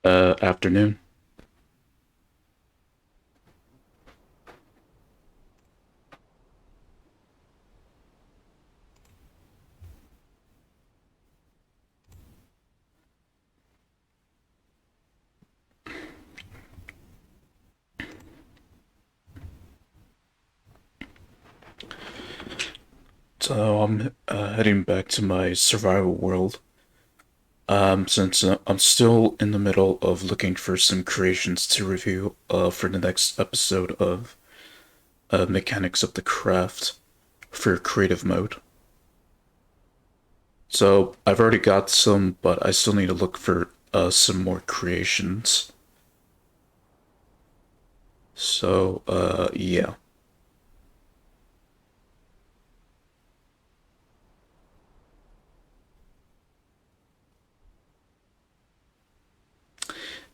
Afternoon. So I'm heading back to my survival world. Since I'm still in the middle of looking for some creations to review for the next episode of Mechanics of the Craft for creative mode. So I've already got some, but I still need to look for some more creations. So yeah.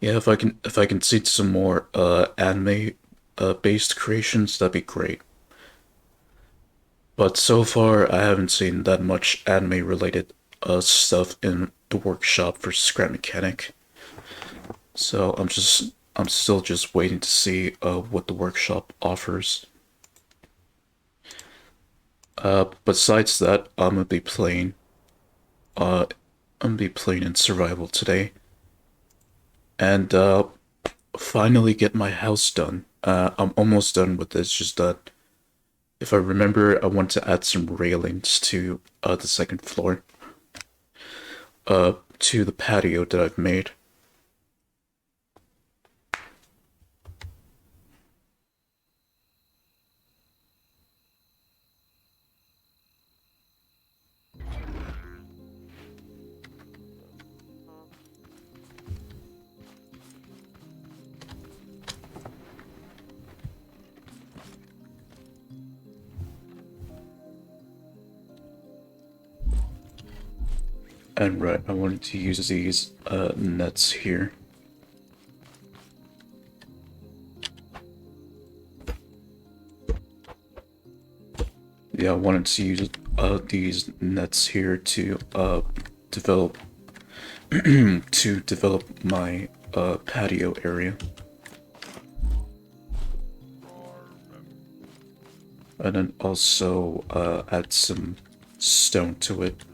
Yeah, if I can see some more anime based creations, that'd be great. But so far, I haven't seen that much anime related stuff in the workshop for Scrap Mechanic. So I'm still just waiting to see what the workshop offers. Besides that, uh I'm gonna be playing in survival today, and finally get my house done. I'm almost done with this. Just that if I remember, I want to add some railings to the second floor, to the patio that I've made. And right, I wanted to use these nets here. Yeah, I wanted to use these nets here to develop to develop my patio area, and then also add some stone to it.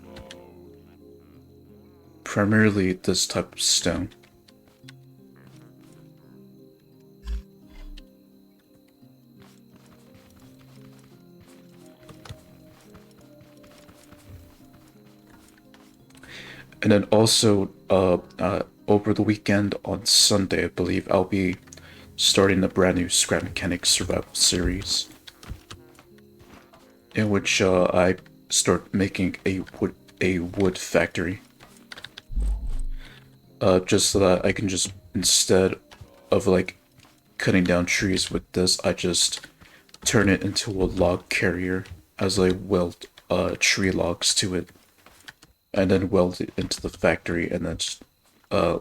Primarily this type of stone. And then also over the weekend on Sunday, I believe I'll be starting a brand new Scrap Mechanics survival series, in which I start making a wood factory. Just so that I can just, instead of like cutting down trees with this, I just turn it into a log carrier as I weld tree logs to it, and then weld it into the factory, and then just uh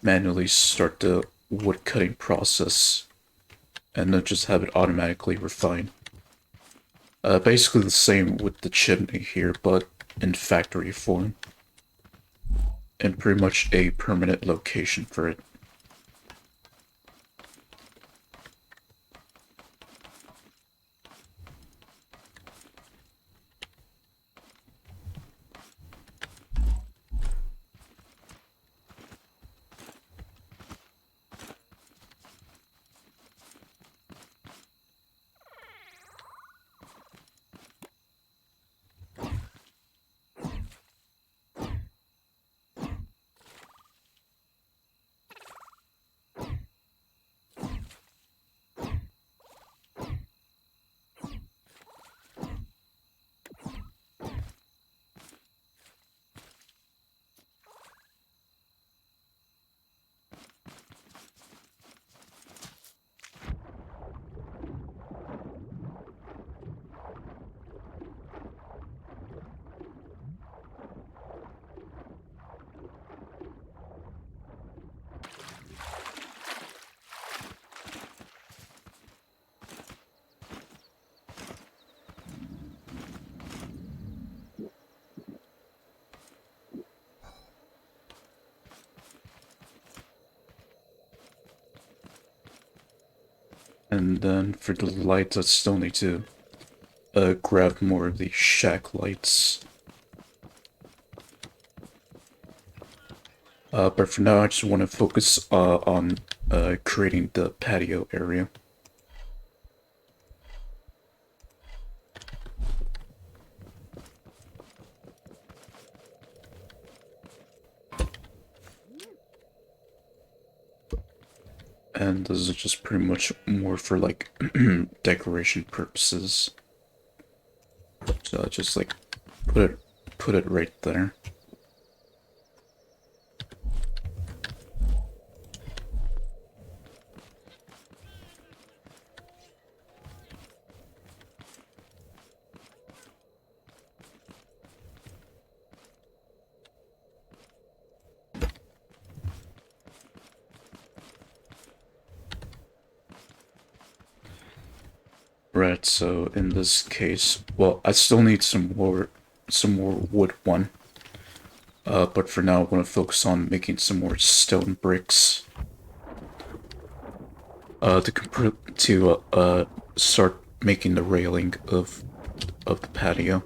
manually start the wood cutting process, and then just have it automatically refine. Basically the same with the chimney here, but in factory form, and pretty much a permanent location for it. And then for the lights, I still need to grab more of the shack lights. But for now, I just want to focus on creating the patio area. And this is just pretty much more for like decoration purposes. So I just like put it right there. Right, so in this case, well, I still need some more wood one. But for now, I want to focus on making some more stone bricks. To start making the railing of the patio.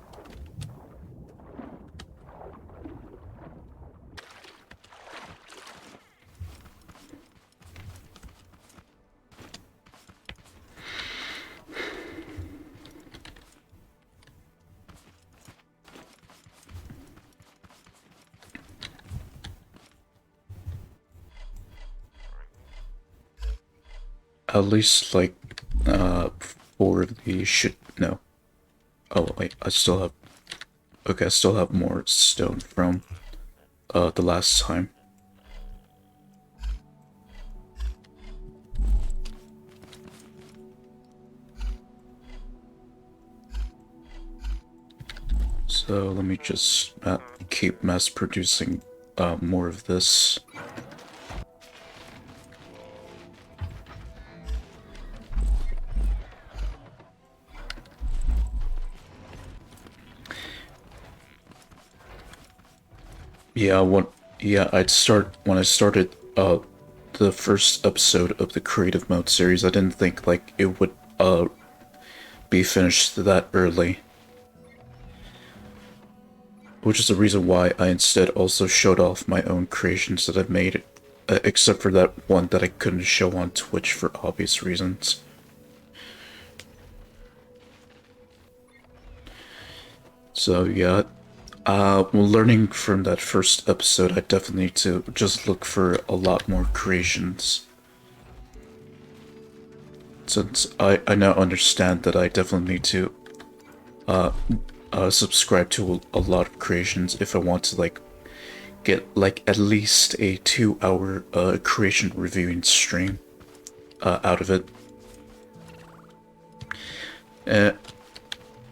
At least like four of these should no. Oh wait, I still have okay, I still have more stone from the last time. So let me just keep mass producing more of this. Yeah, I'd start when I started the first episode of the creative mode series. I didn't think like it would be finished that early. Which is the reason why I instead also showed off my own creations that I've made, except for that one that I couldn't show on Twitch for obvious reasons. So yeah, learning from that first episode, I definitely need to just look for a lot more creations. Since I now understand that I definitely need to subscribe to a lot of creations if I want to like get like at least a 2-hour creation reviewing stream out of it.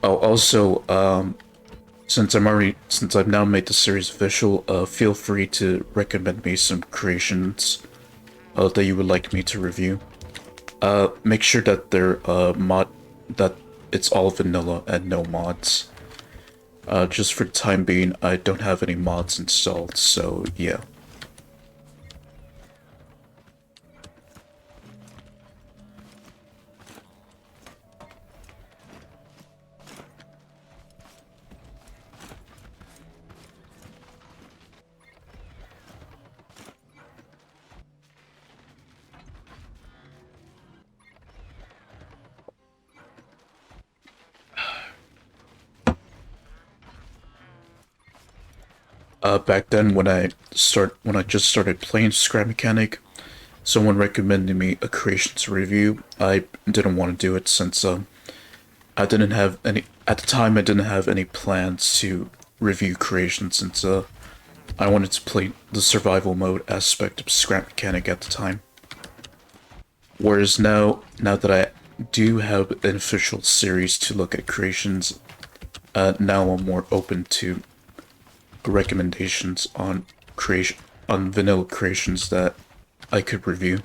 Oh, also, since I've now made the series official, feel free to recommend me some creations that you would like me to review. Make sure that they're that it's all vanilla and no mods. Just for the time being, I don't have any mods installed, so yeah. Back then when I just started playing Scrap Mechanic, someone recommended me a creations review. I didn't want to do it since I didn't have any at the time. I didn't have any plans to review creations since I wanted to play the survival mode aspect of Scrap Mechanic at the time. Whereas now that I do have an official series to look at creations, now I'm more open to recommendations on vanilla creations that I could review.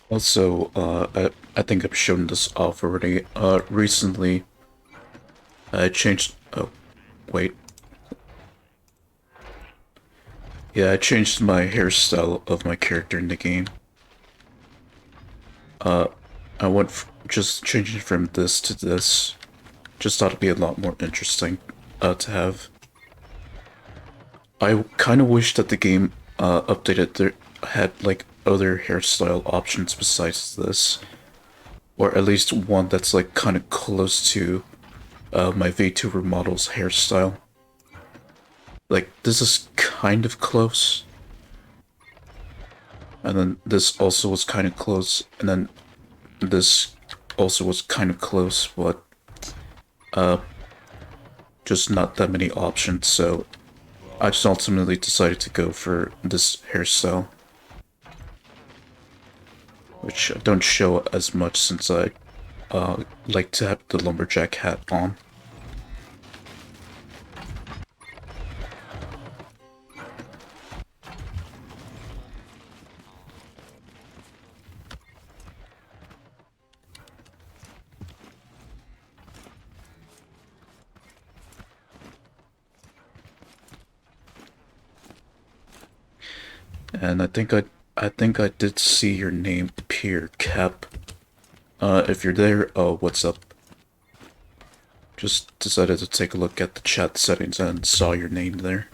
Also, I think I've shown this off already. Recently, I changed. Oh, wait. Yeah, I changed my hairstyle of my character in the game. Uh, I went just changing from this to this. Just thought it'd be a lot more interesting, to have. I kind of wish that the game, updated their had like other hairstyle options besides this, or at least one that's like kind of close to, my VTuber model's hairstyle. Like this is kind of close, and then this also was kind of close, and then this also was kind of close, but uh, just not that many options. So I just ultimately decided to go for this hairstyle, which I don't show as much since I, like to have the lumberjack hat on. And I think I did see your name appear, Cap. If you're there, what's up? Just decided to take a look at the chat settings and saw your name there.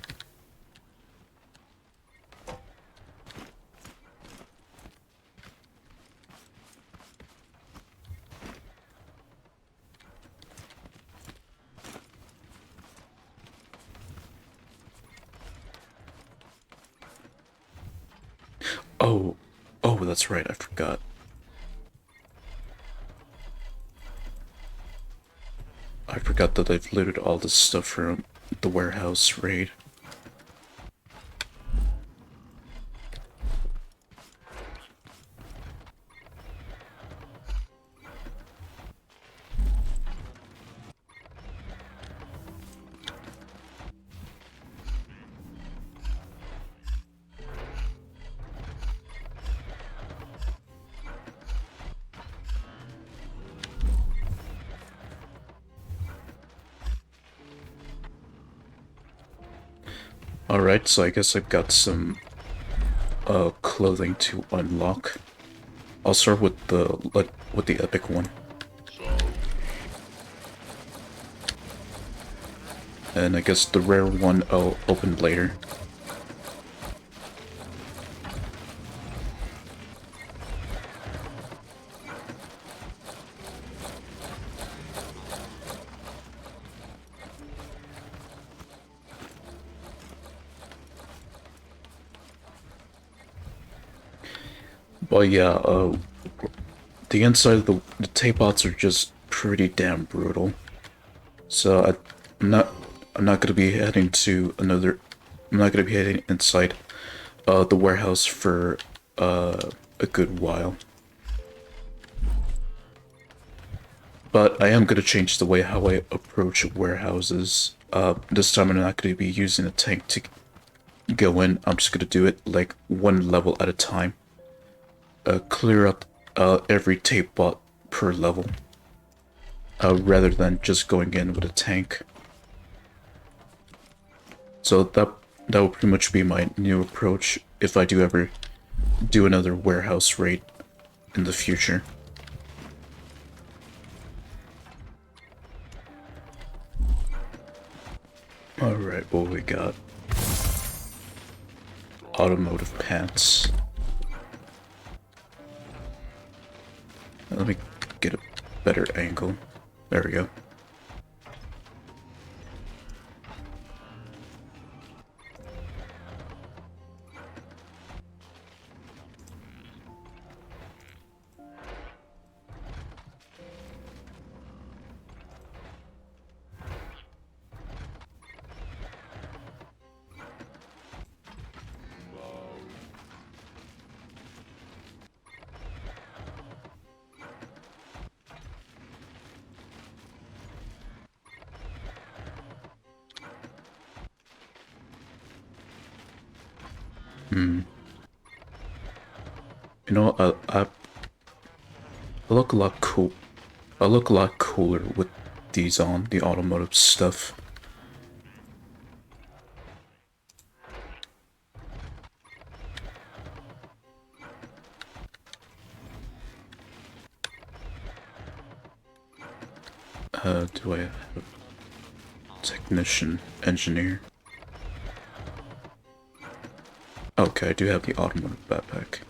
Oh, oh, that's right, I forgot. I forgot that I've looted all this stuff from the warehouse raid. Alright, so I guess I've got some, clothing to unlock. I'll start with the epic one. And I guess the rare one I'll open later. But yeah, the inside of the tape bots are just pretty damn brutal. So I'm not I'm not gonna be heading to another. I'm not gonna be heading inside, the warehouse for, a good while. But I am gonna change the way how I approach warehouses. This time I'm not gonna be using a tank to go in. I'm just gonna do it like one level at a time. Clear up, every tape bot per level, rather than just going in with a tank. So that will pretty much be my new approach if I do ever do another warehouse raid in the future. Alright, what we got? Automotive pants. Let me get a better angle. There we go. Hmm. You know, I look a lot cool. I look a lot cooler with these on, the automotive stuff. Do I have a technician, engineer? Okay, I do have the automotive backpack.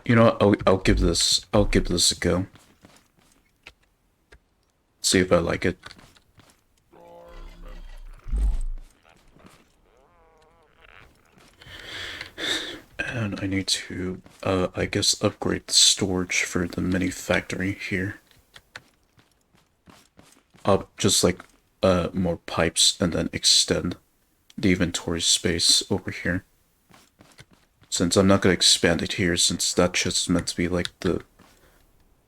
You know what? I'll give this a go. See if I like it. And I need to, I guess upgrade the storage for the mini factory here. Just like, more pipes and then extend the inventory space over here. Since I'm not gonna expand it here, since that's just meant to be like the,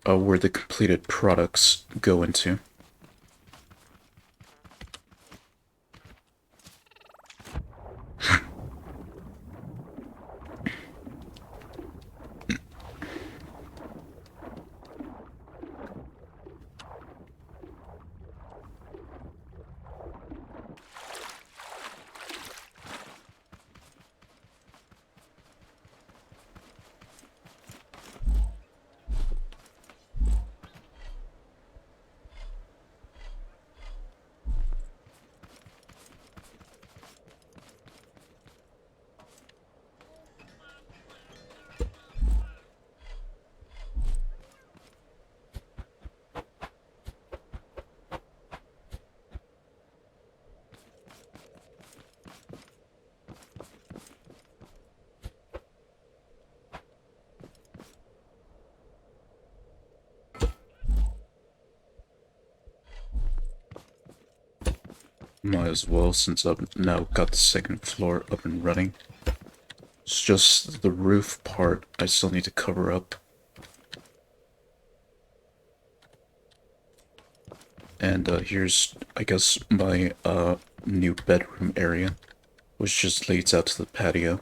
where the completed products go into. Might as well, since I've now got the second floor up and running. It's just the roof part I still need to cover up. And here's, I guess, my new bedroom area, which just leads out to the patio.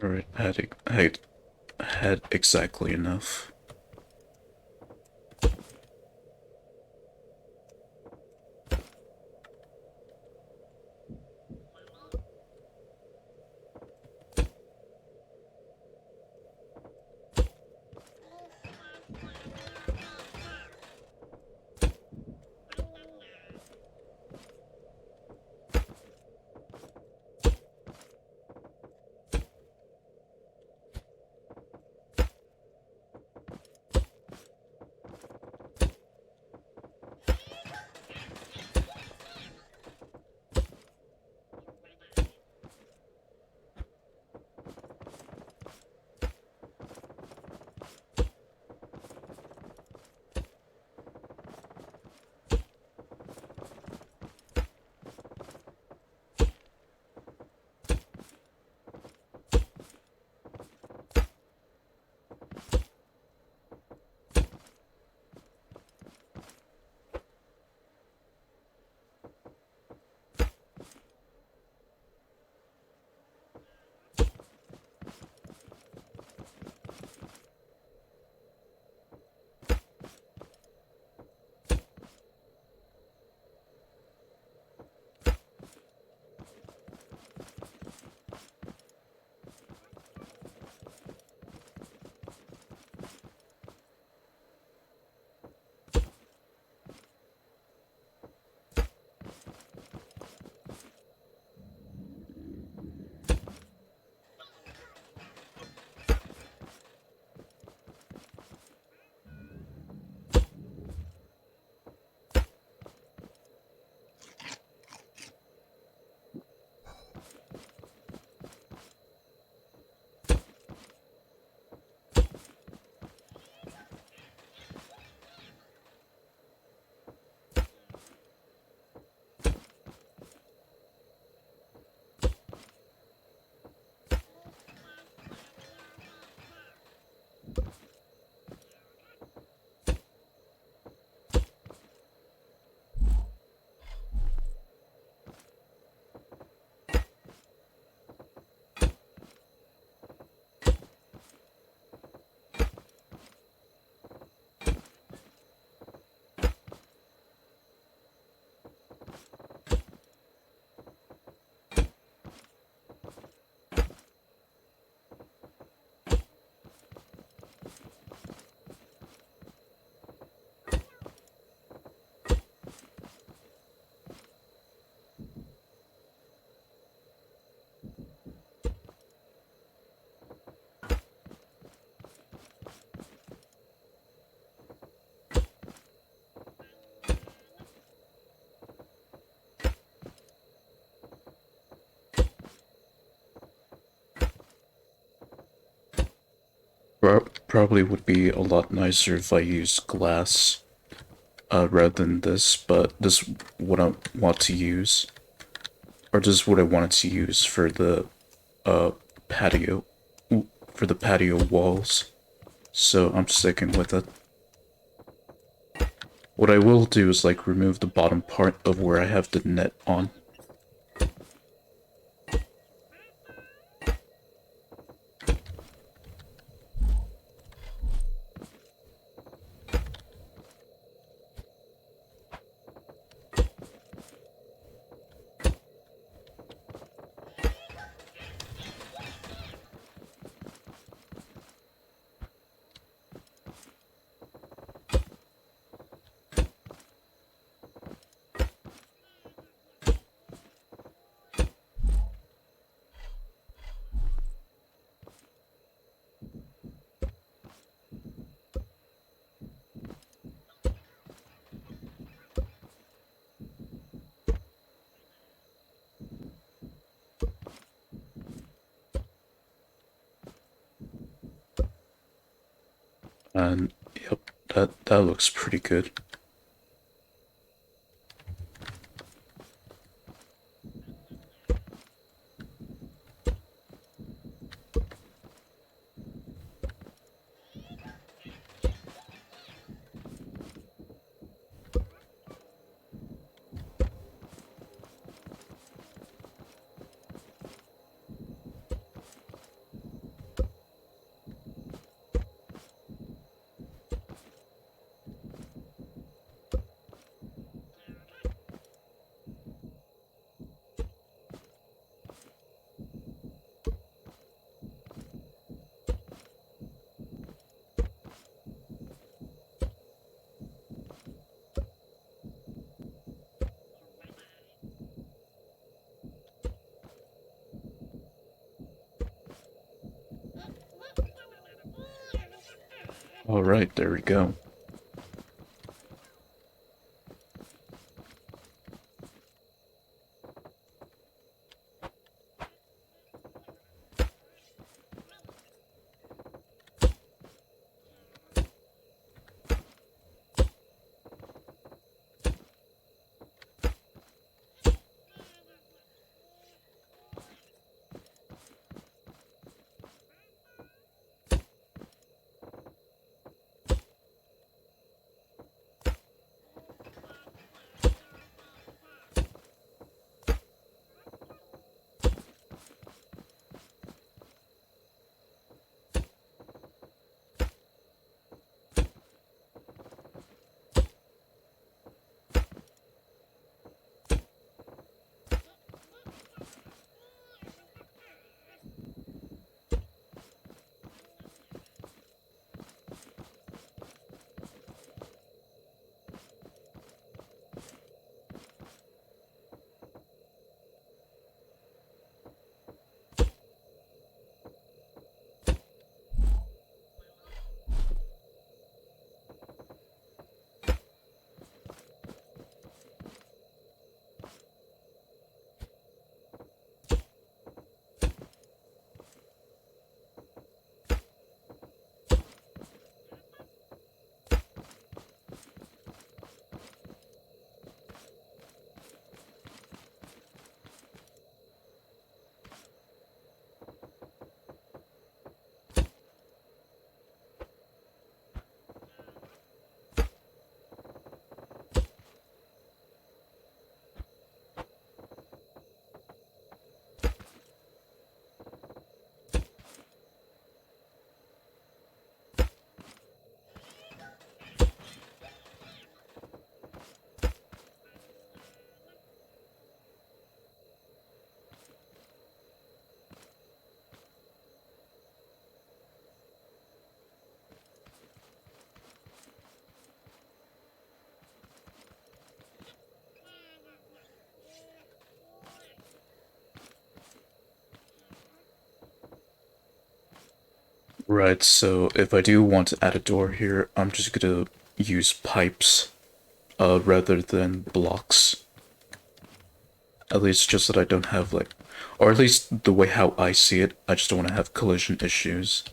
Alright, I had exactly enough. Probably would be a lot nicer if I used glass rather than this, but this is what I want to use, or this is what I wanted to use for the uh patio, for the patio walls. So I'm sticking with it. What I will do is like remove the bottom part of where I have the net on. And yep, that looks pretty good. All right, there we go. Right, so if I do want to add a door here, I'm just gonna use pipes rather than blocks. At least just that I don't have like, or at least the way how I see it, I just don't want to have collision issues.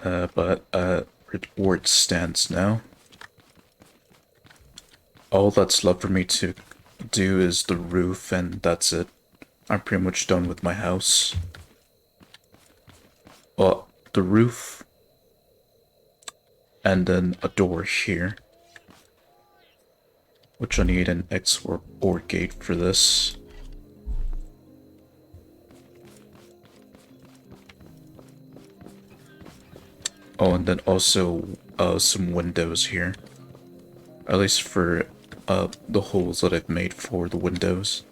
but where it stands now, all that's left for me to do is the roof, and that's it. I'm pretty much done with my house. Well, the roof, and then a door here, which I need an X or gate for this. Oh, and then also some windows here. At least for the holes that I've made for the windows.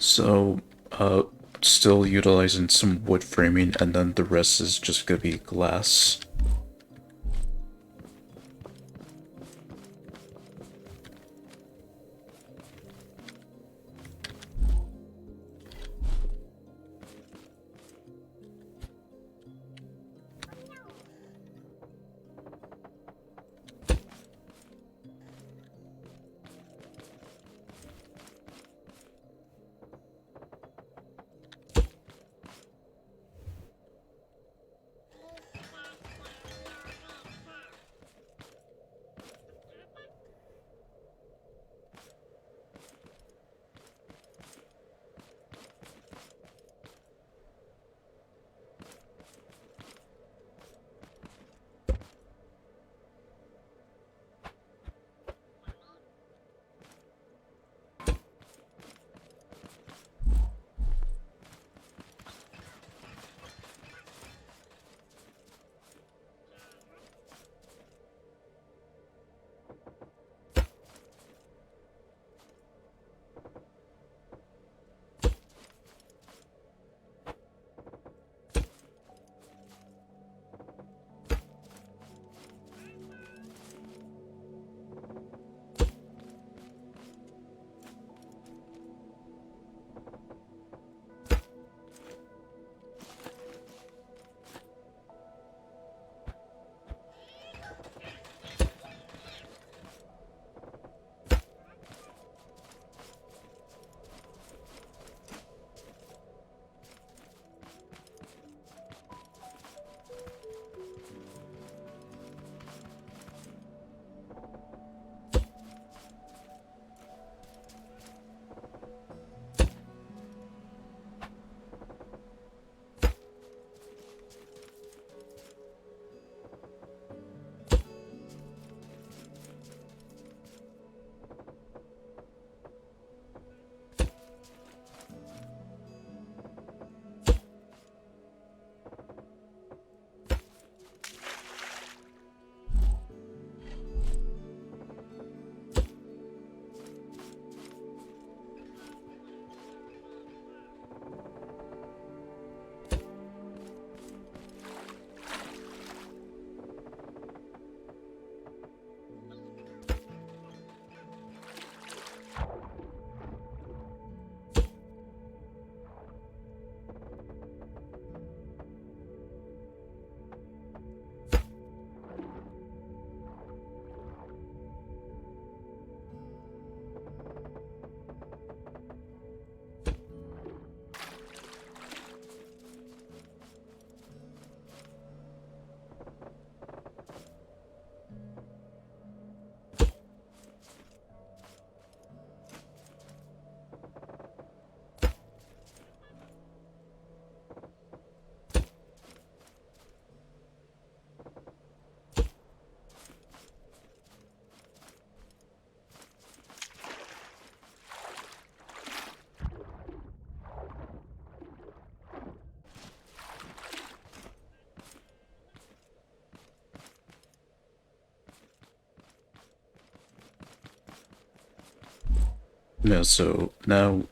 So, still utilizing some wood framing, and then the rest is just gonna be glass. Yeah, so now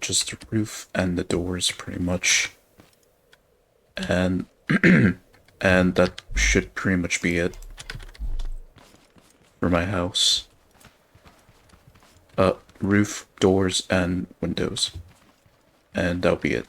just the roof and the doors, pretty much. And and that should pretty much be it for my house. Roof, doors, and windows. And that'll be it.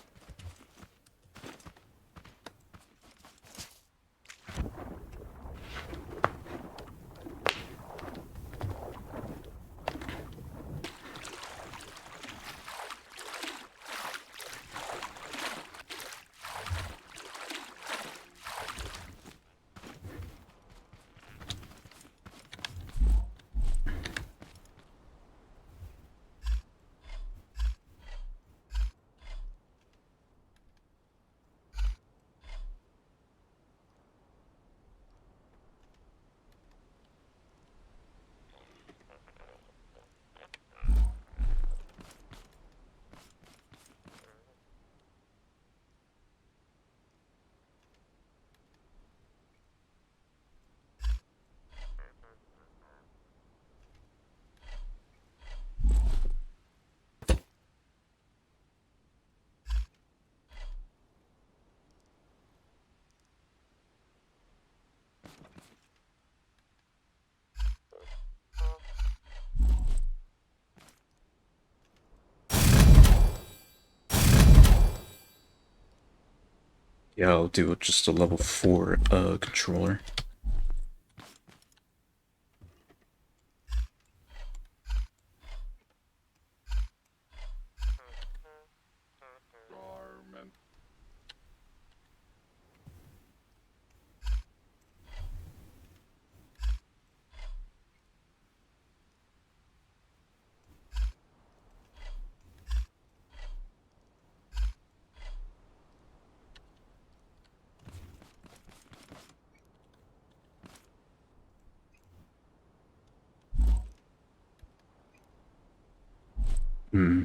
Yeah, I'll do just a level 4 controller. Hmm.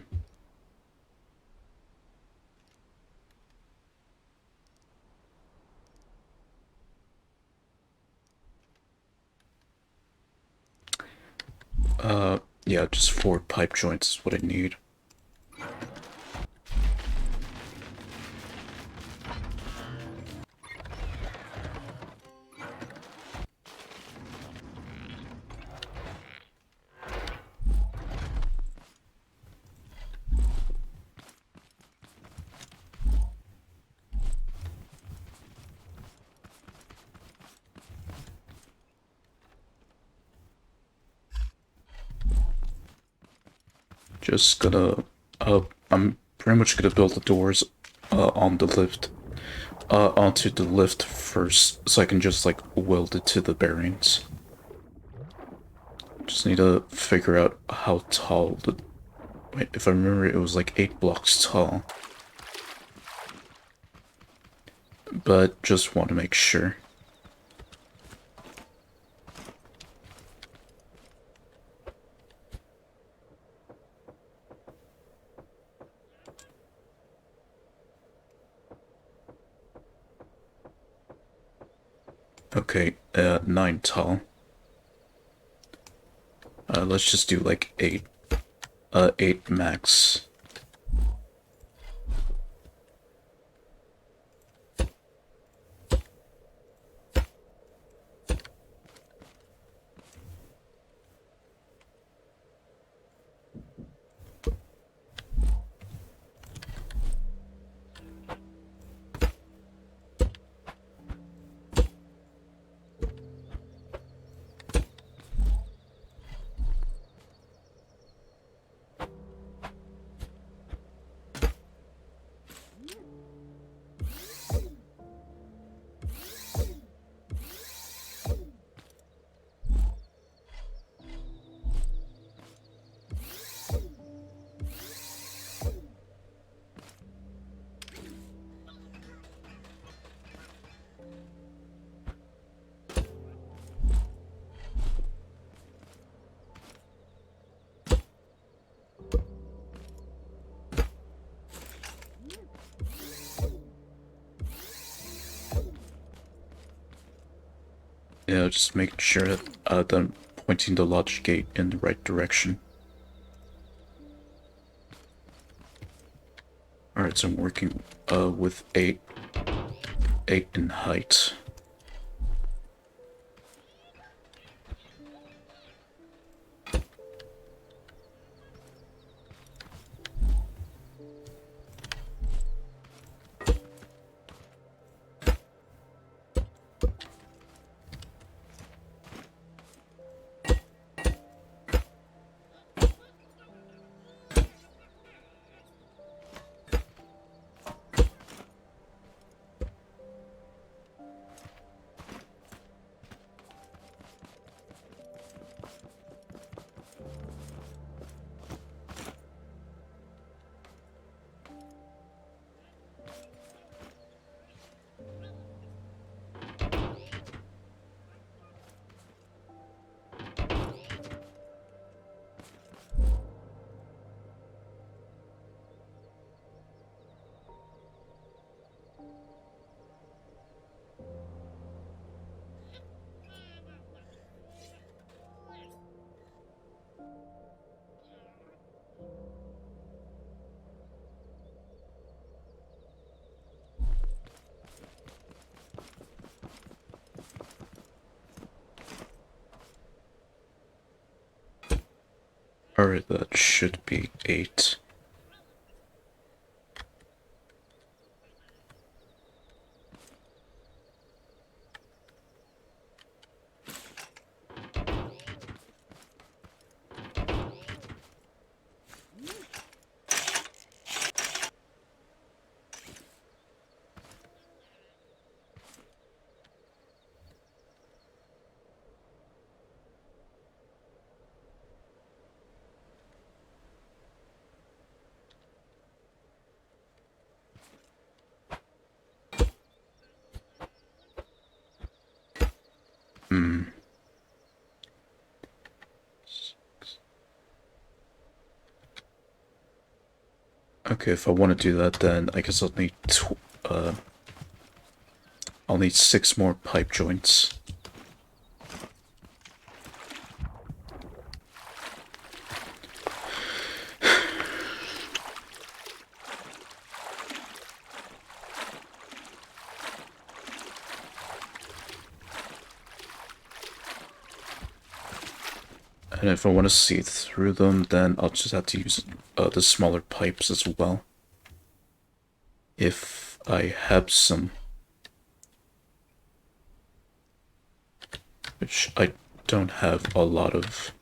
Yeah, just 4 pipe joints is what I need. Just gonna, I'm pretty much gonna build the doors, on the lift, onto the lift first, so I can just, like, weld it to the bearings. Just need to figure out how tall the, wait, if I remember, it was like 8 blocks tall. But just want to make sure. Okay, 9 tall. Let's just do like 8. 8 max. Yeah, just making sure that I'm pointing the logic gate in the right direction. Alright, so I'm working with 8 in height. Alright, that should be 8. Okay, if I want to do that, then I guess I'll need 6 more pipe joints. And if I want to see through them, then I'll just have to use the smaller pipes as well. If I have some. Which I don't have a lot of.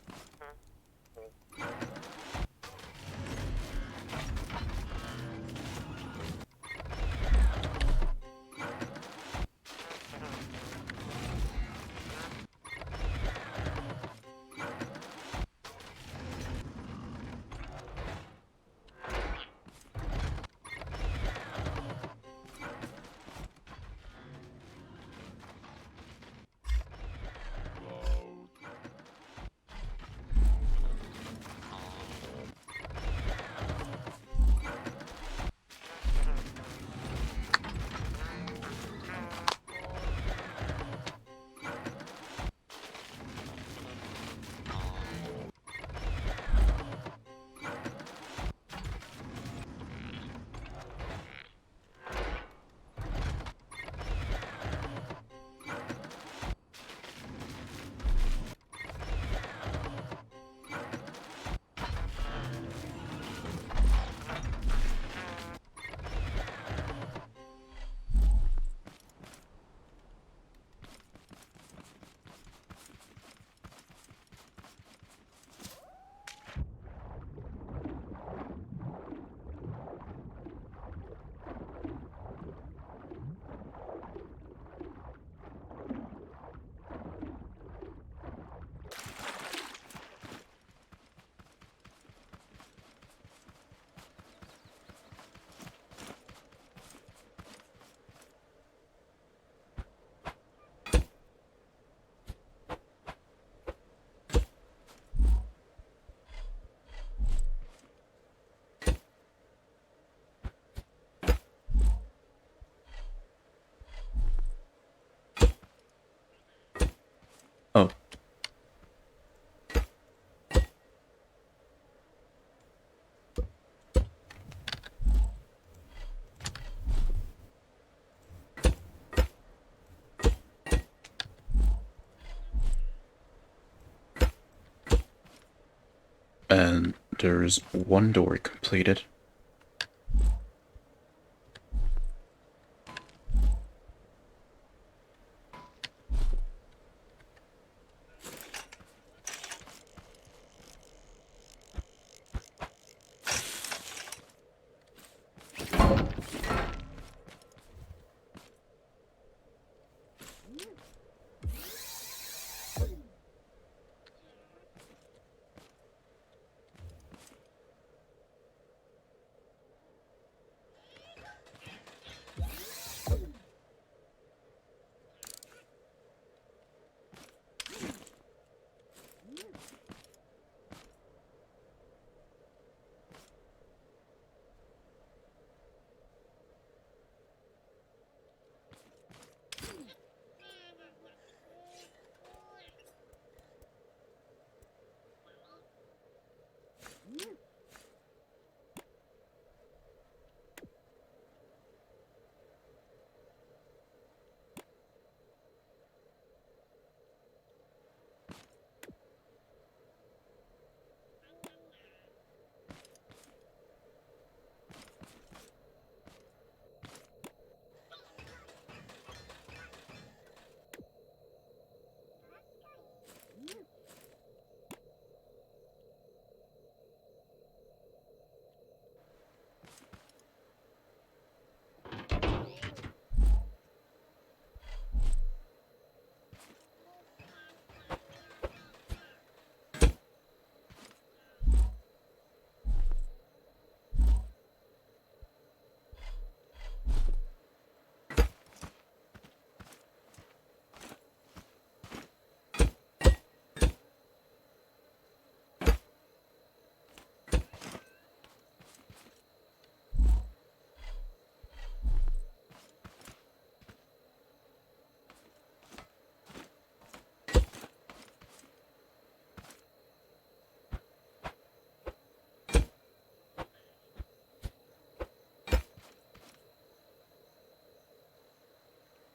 And there's one door completed.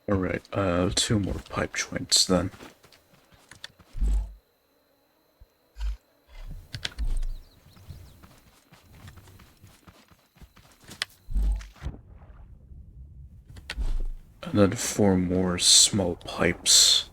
Alright, two more pipe joints then. And then four more small pipes.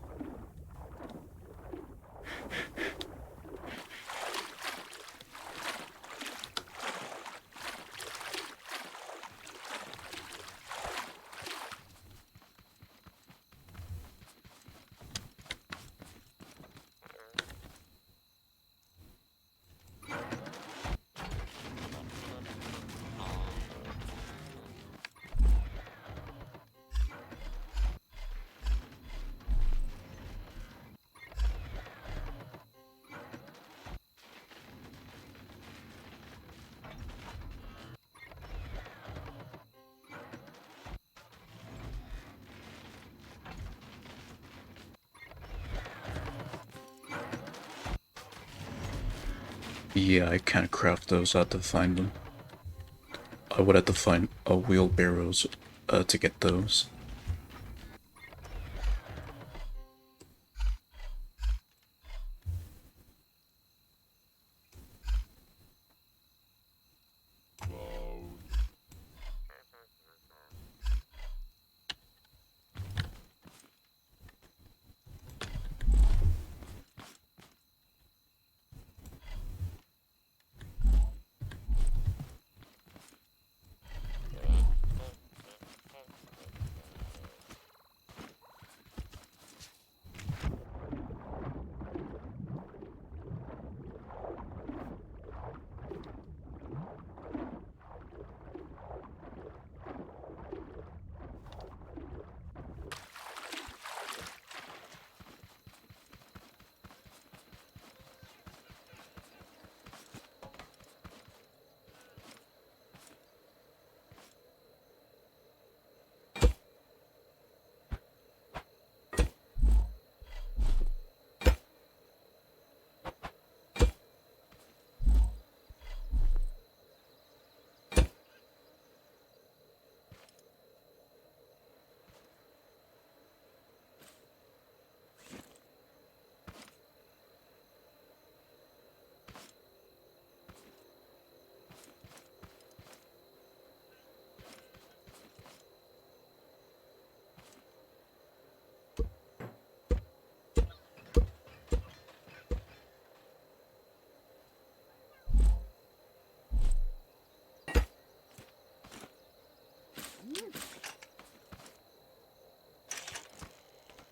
Yeah, I can't craft those. I have to find them. I would have to find a wheelbarrows to get those.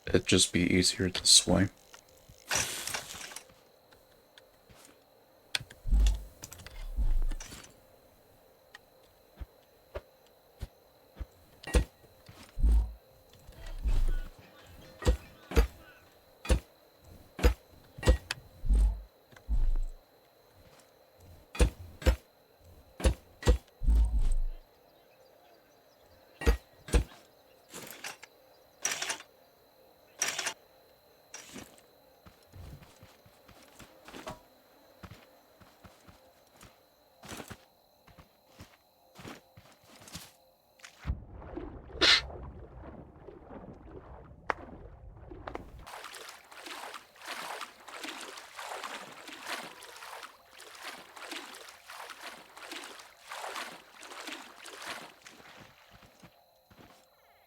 it'd just be easier this way.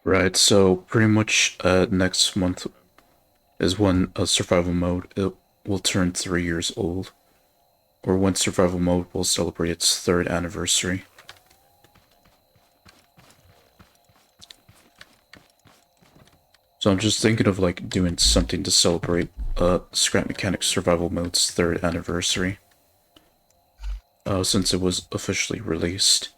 Right, so pretty much next month is when survival mode it will turn 3 years old, or when survival mode will celebrate its third anniversary. So I'm just thinking of like doing something to celebrate Scrap Mechanics survival mode's third anniversary, since it was officially released.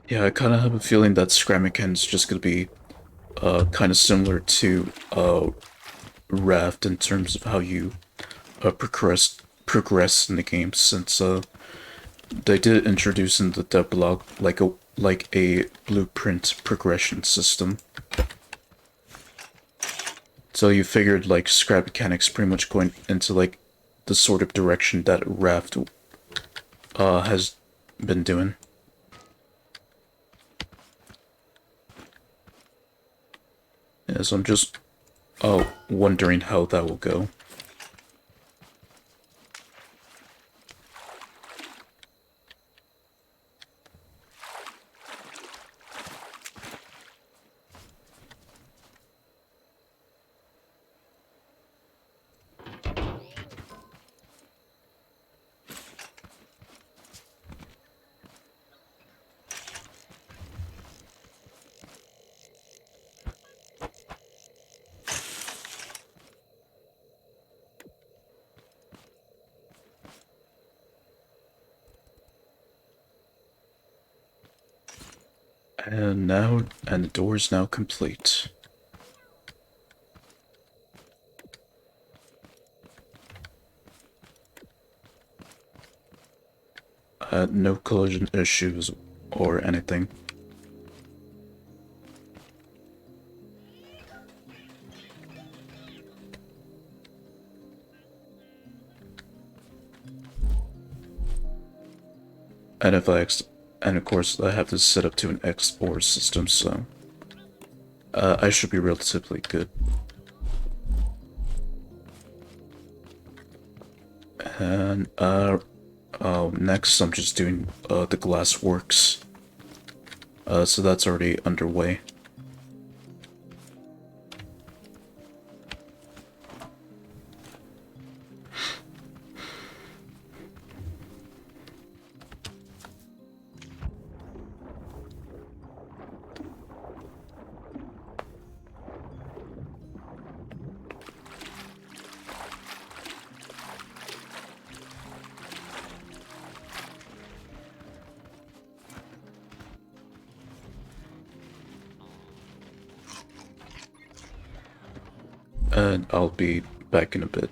Yeah, I kind of have a feeling that Scrap Mechanics is just gonna be kind of similar to Raft in terms of how you progress in the game, since they did introduce in the devlog like a blueprint progression system. So you figured like Scrap Mechanics pretty much going into like the sort of direction that Raft has been doing. Yeah, so I'm just wondering how that will go. And the door is now complete. No collision issues or anything. And if and of course I have this set up to an X4 system, so I should be relatively good. And next I'm just doing the glass works. So that's already underway. And I'll be back in a bit.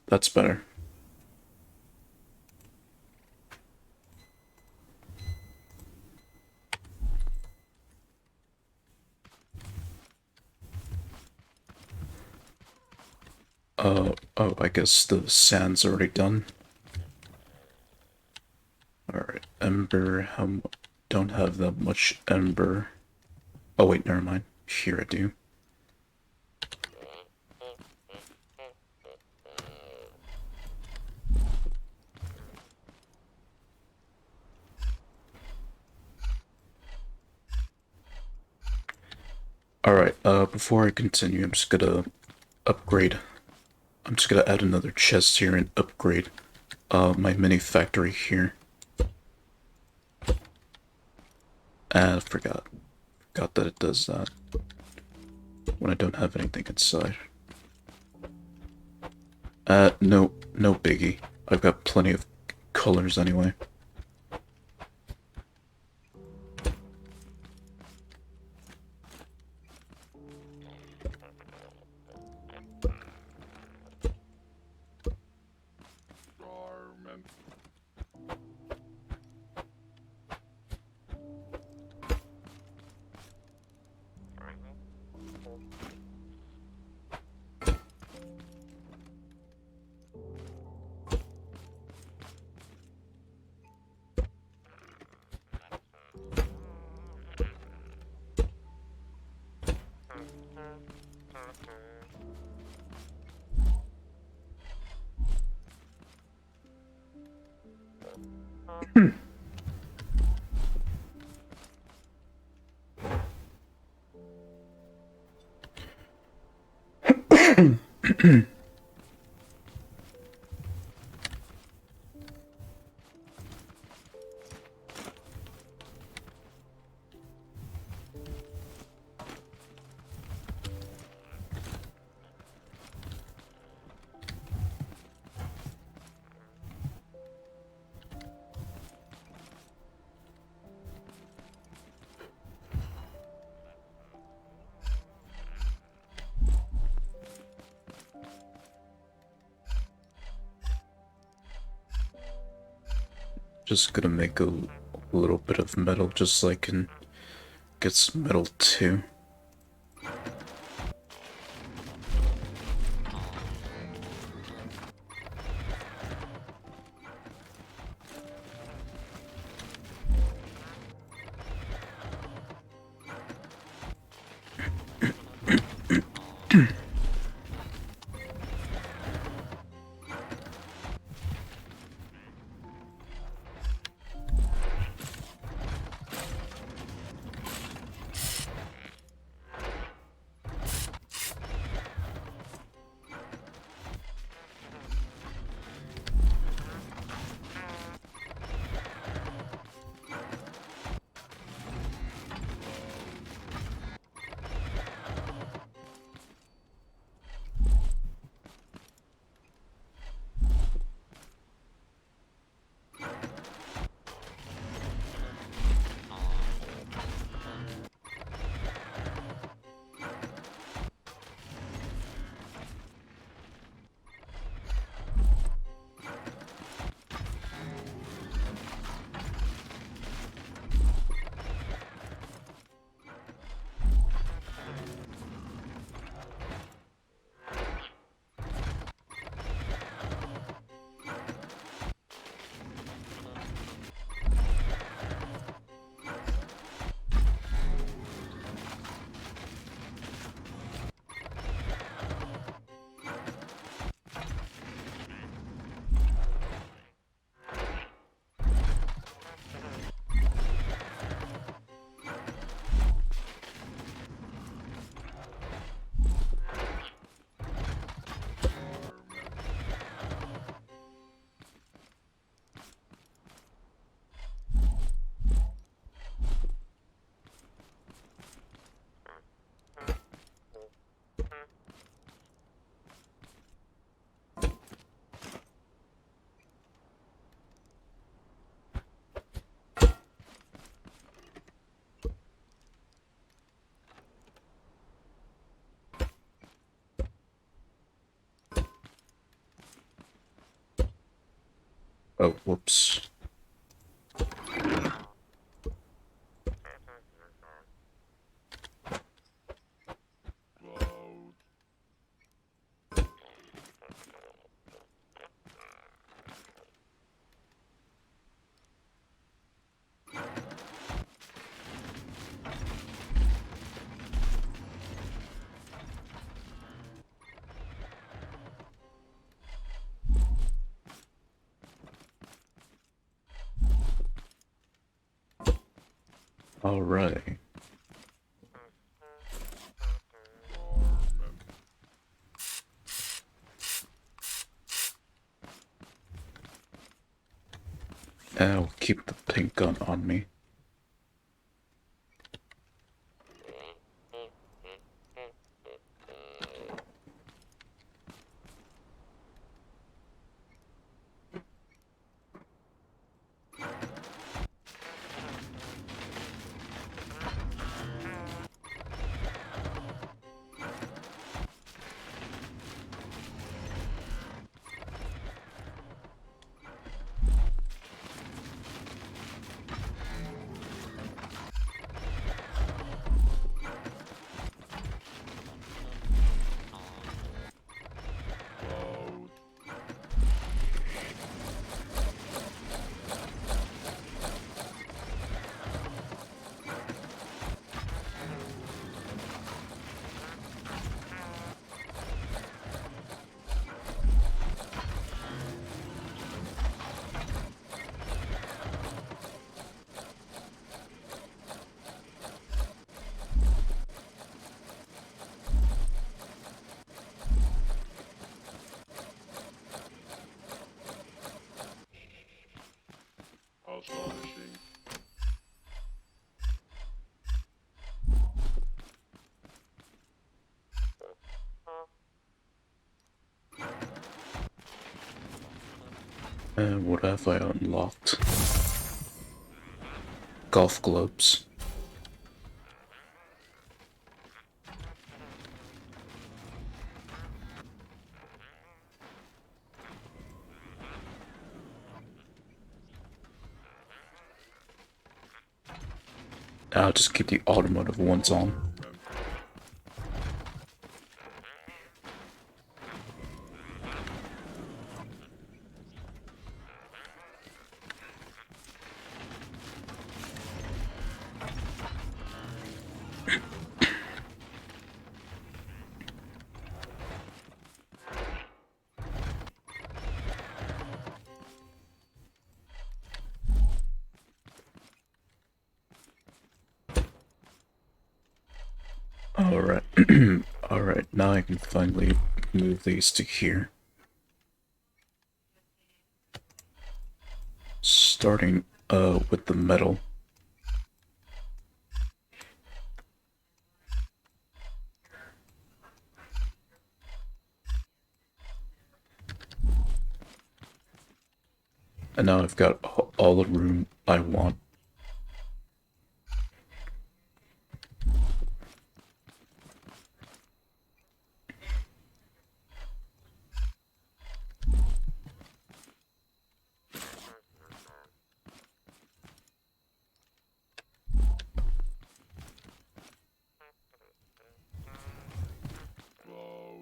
That's better. Oh, I guess the sand's already done. Alright, ember, don't have that much ember. Oh wait, never mind. Here I do. Alright, before I continue, I'm just gonna upgrade. I'm just gonna add another chest here and upgrade my mini factory here. I forgot that it does that when I don't have anything inside. No biggie. I've got plenty of colors anyway. Just gonna make a little bit of metal just so I can get some metal too. Oh, whoops. Alright. I'll keep the pink gun on me. Astonishing. And what have I unlocked? Golf gloves. I'll just keep the automotive ones on. Alright. Alright, now I can finally move these to here. Starting with the metal. And now I've got all the room I want. Wow.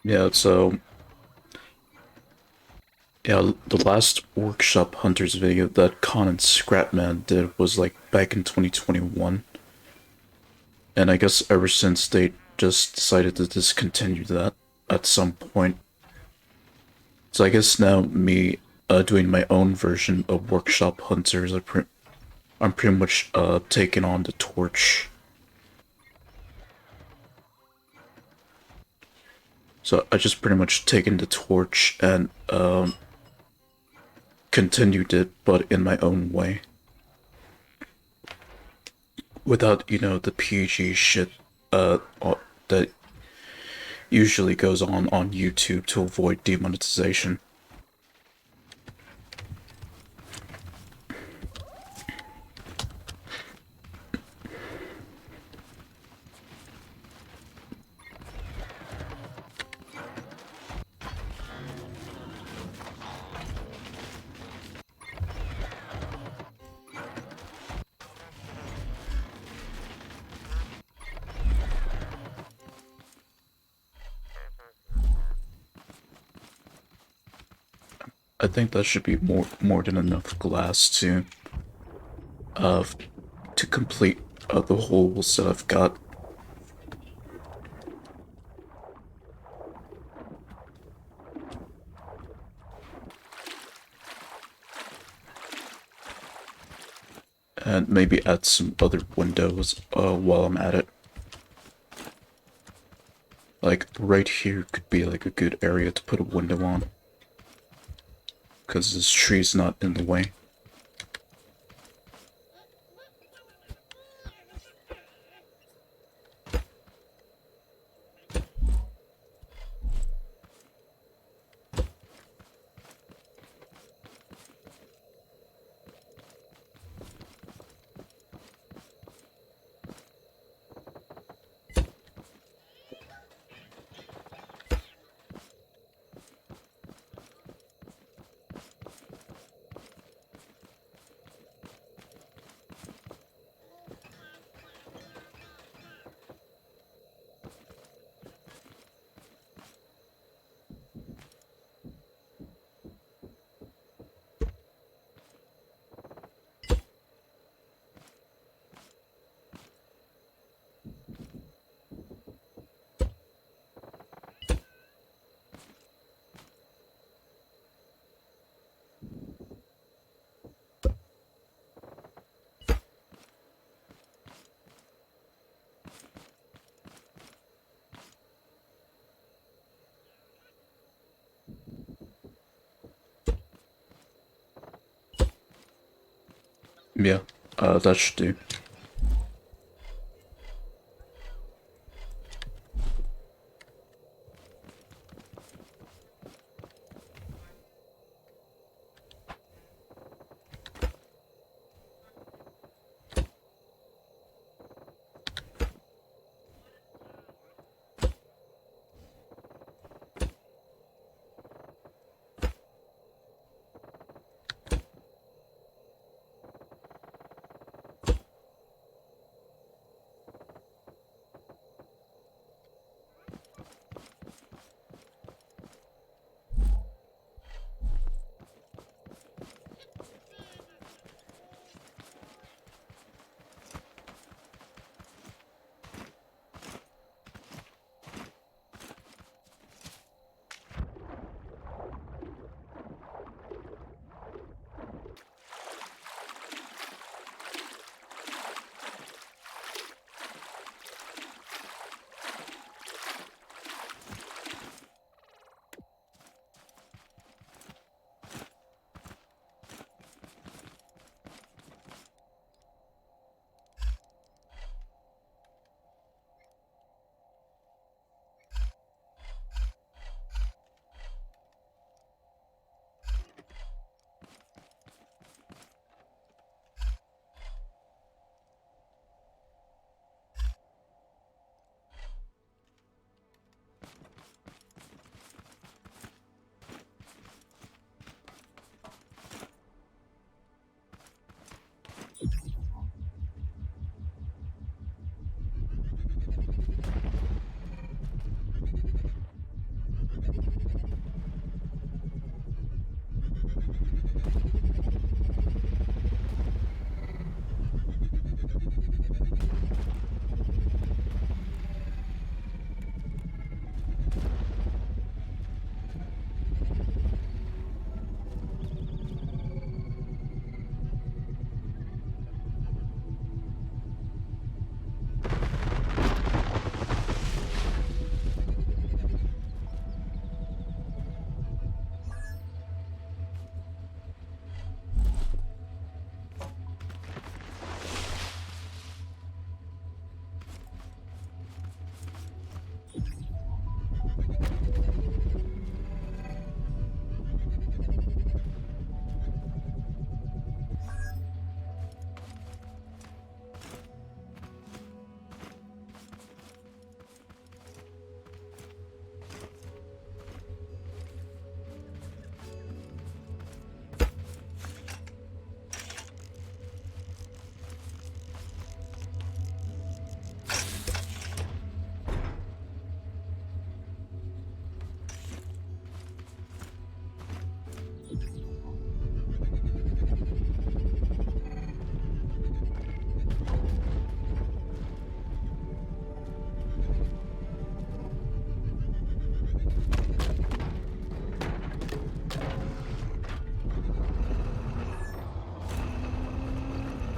Yeah, so yeah, the last workshop hunters video that Con and Scrapman did was like back in 2021, and I guess ever since they just decided to discontinue that at some point. So I guess now me doing my own version of workshop hunters, I'm pretty much taking on the torch. So I just pretty much taken the torch and continued it, but in my own way, without the PG shit that usually goes on YouTube to avoid demonetization. I think that should be more than enough glass uh to complete the holes that I've got. And maybe add some other windows while I'm at it. Like right here could be like a good area to put a window on, because this tree's not in the way. Yeah, that should do.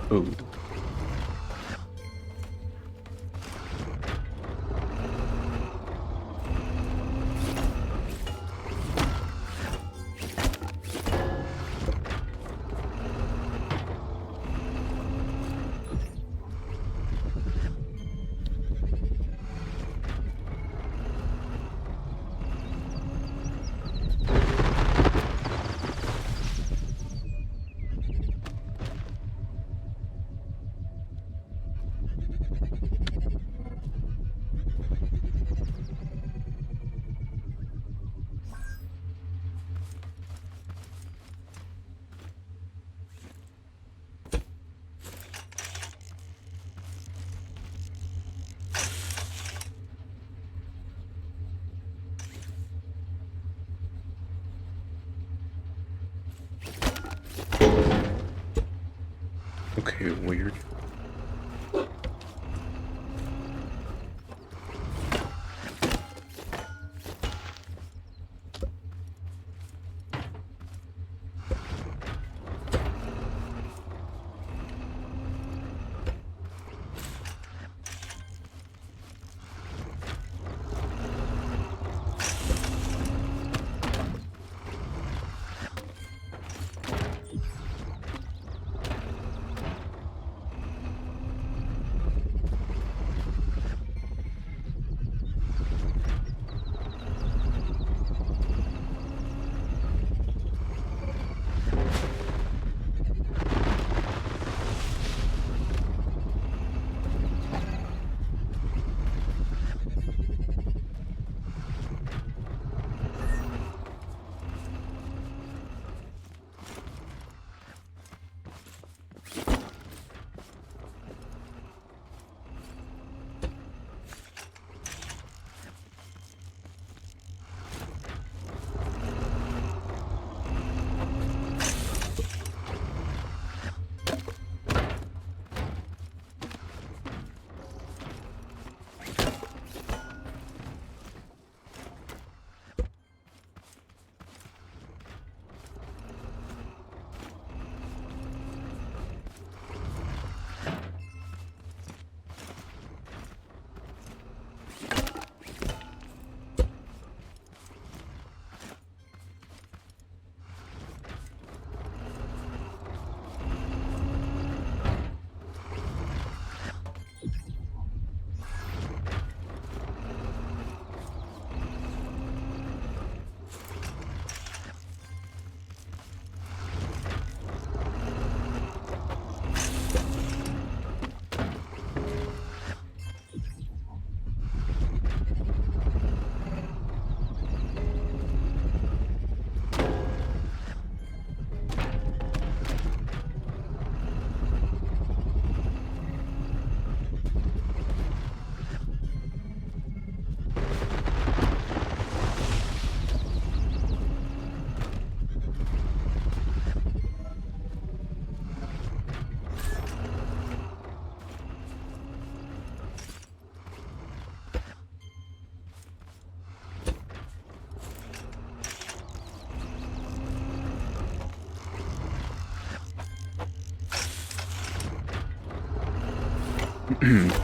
Oh. Okay, weird.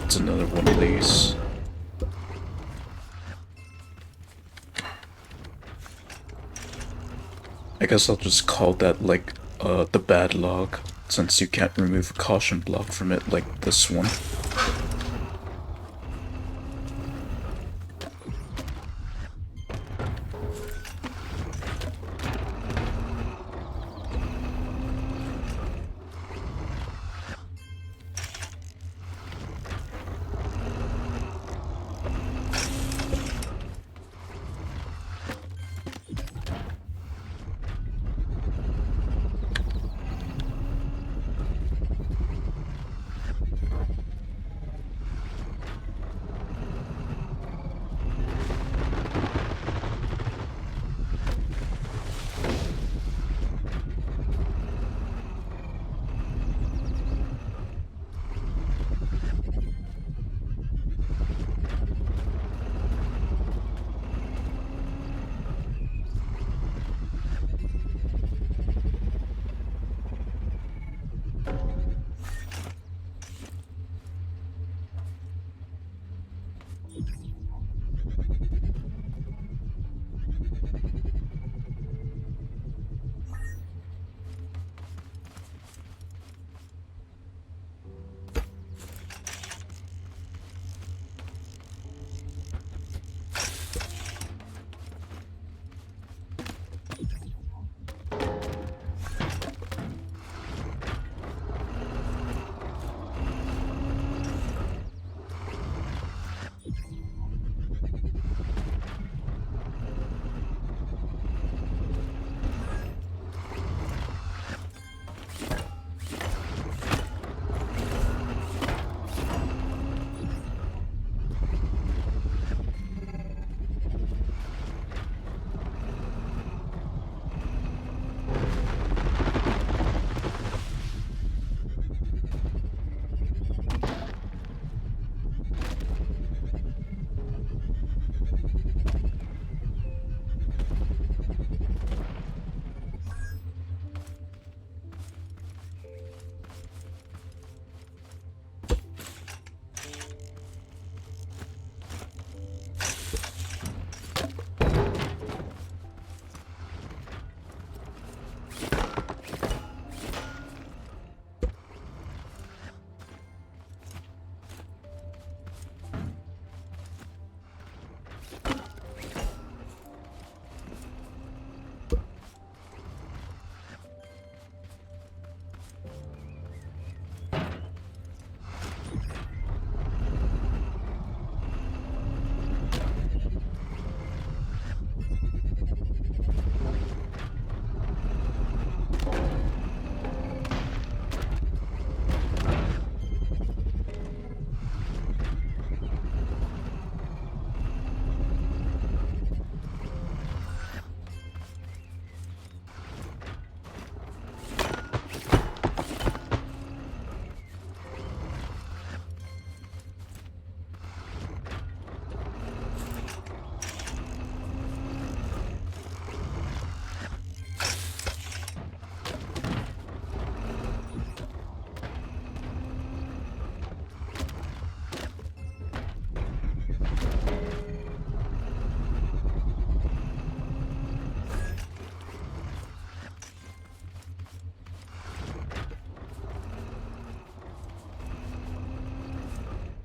It's another one of these. I guess I'll just call that like the bad log, since you can't remove a caution block from it like this one.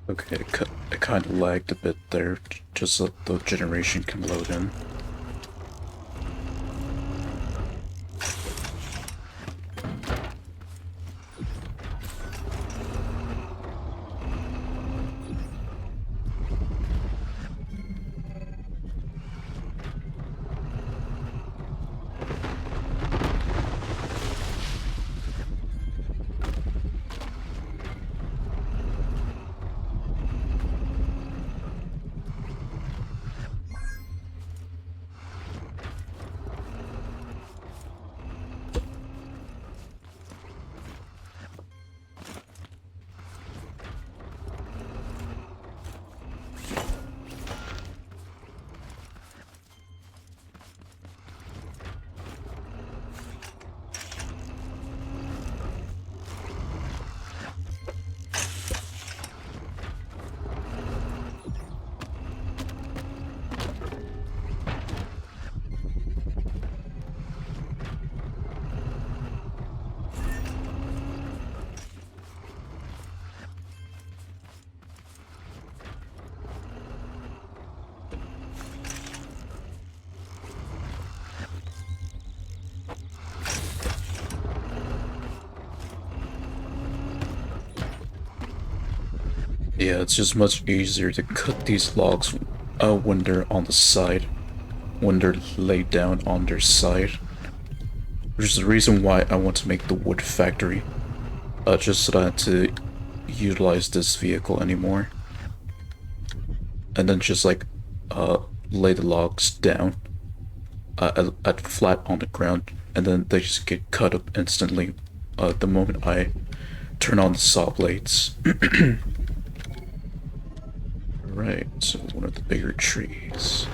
Okay, it kind of lagged a bit there, just so the generation can load in. Yeah, it's just much easier to cut these logs when they're on the side, when they're laid down on their side. Which is the reason why I want to make the wood factory, just so that I don't have to utilize this vehicle anymore. And then just like, lay the logs down, at flat on the ground, and then they just get cut up instantly, the moment I turn on the saw blades. Right, so one of the bigger trees.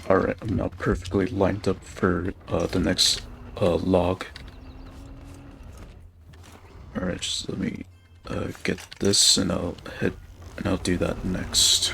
Alright, I'm now perfectly lined up for the next log. Alright, just let me get this and I'll do that next.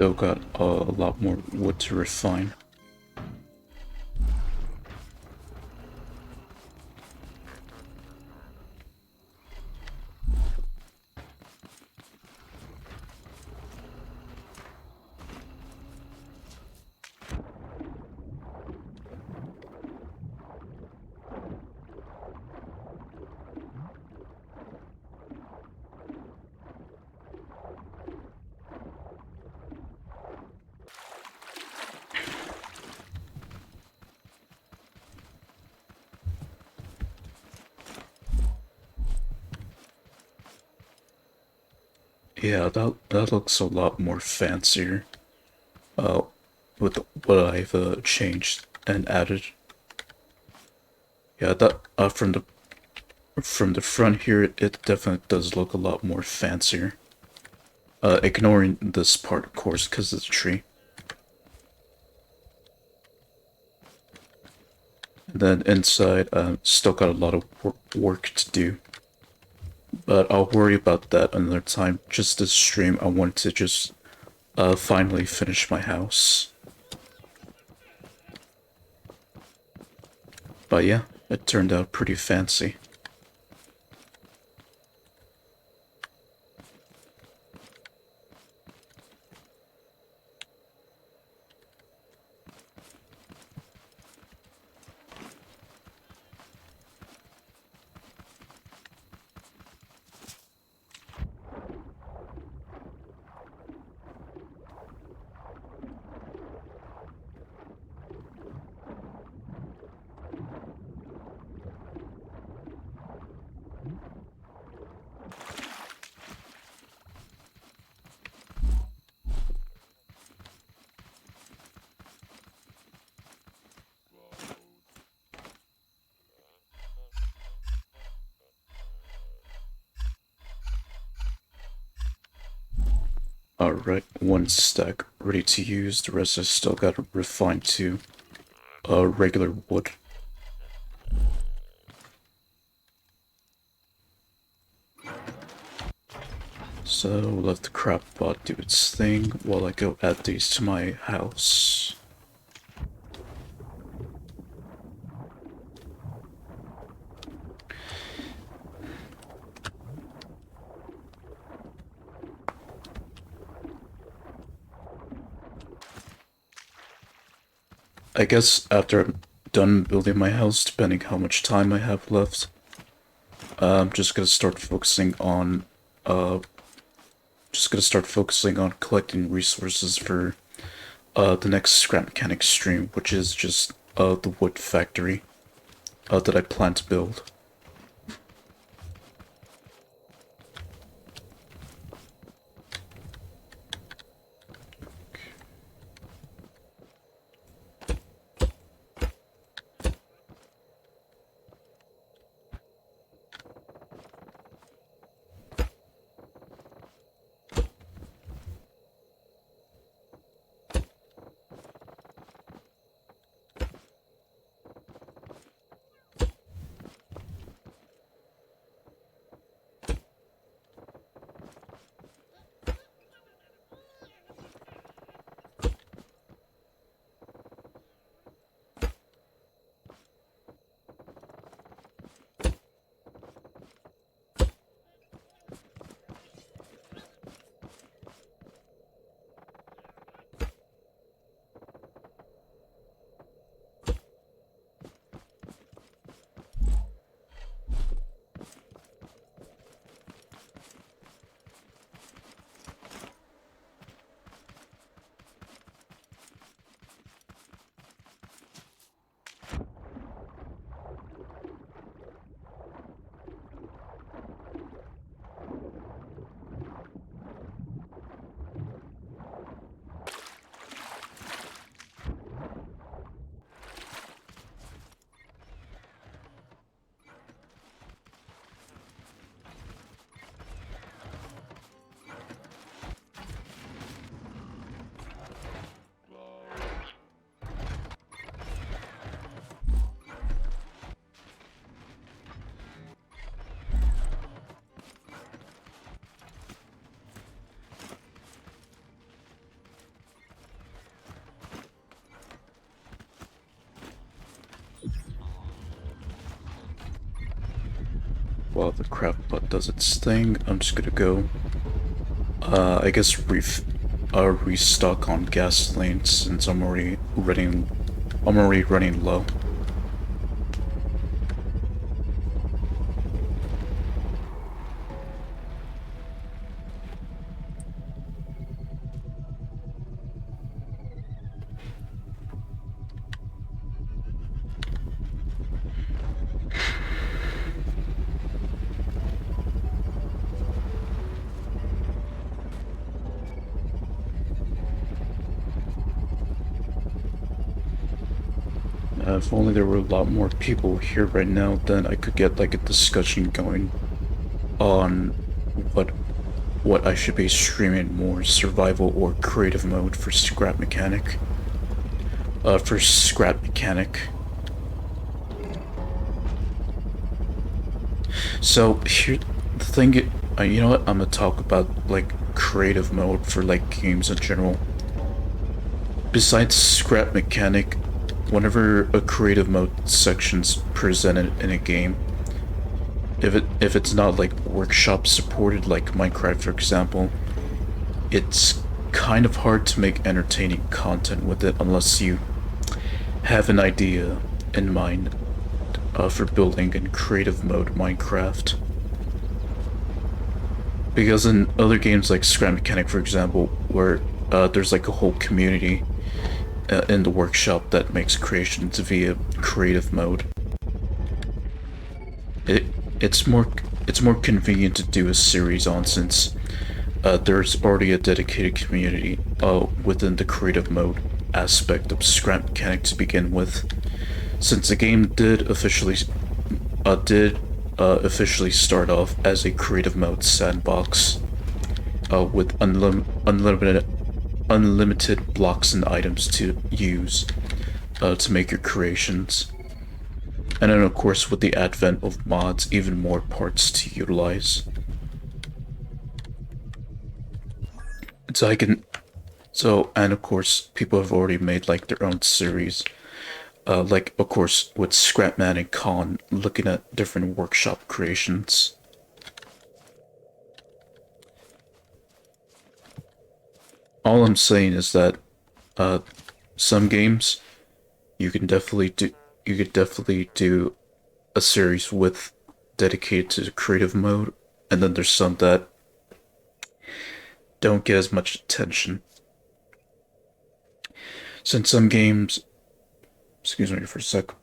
Still got a lot more wood to refine. Yeah, that looks a lot more fancier. Uh, with what I've changed and added. Yeah, that from the front here, it definitely does look a lot more fancier. Ignoring this part, of course, because it's a tree. And then inside, still got a lot of work to do. But I'll worry about that another time. Just this stream, I wanted to just finally finish my house. But yeah, it turned out pretty fancy. Alright, one stack ready to use. The rest I still gotta refine to regular wood. So let the crap bot do its thing while I go add these to my house. I guess after I'm done building my house, depending how much time I have left, I'm just gonna start focusing on collecting resources for the next scrap mechanic stream, which is just the wood factory that I plan to build. while the craft pot does its thing, I'm just gonna go, I guess restock on gasoline since I'm already running low. If only there were a lot more people here right now, then I could get like a discussion going on what I should be streaming more, survival or creative mode for scrap mechanic. So here, the thing, you know what? I'm gonna talk about like creative mode for like games in general. Besides scrap mechanic, whenever a creative mode section's presented in a game, if it's not like workshop supported like Minecraft for example, it's kind of hard to make entertaining content with it unless you have an idea in mind for building in creative mode Minecraft. Because in other games like Scrap Mechanic for example, where there's like a whole community in the workshop that makes creations via creative mode, it's more convenient to do a series on since there's already a dedicated community within the creative mode aspect of Scrap Mechanic to begin with. Since the game did officially start off as a creative mode sandbox with unlimited blocks and items to use to make your creations. And then of course with the advent of mods, even more parts to utilize. And of course people have already made like their own series. Like of course with Scrapman and Con looking at different workshop creations. All I'm saying is that some games you could definitely do a series with dedicated to creative mode, and then there's some that don't get as much attention. Since some games, excuse me for a sec.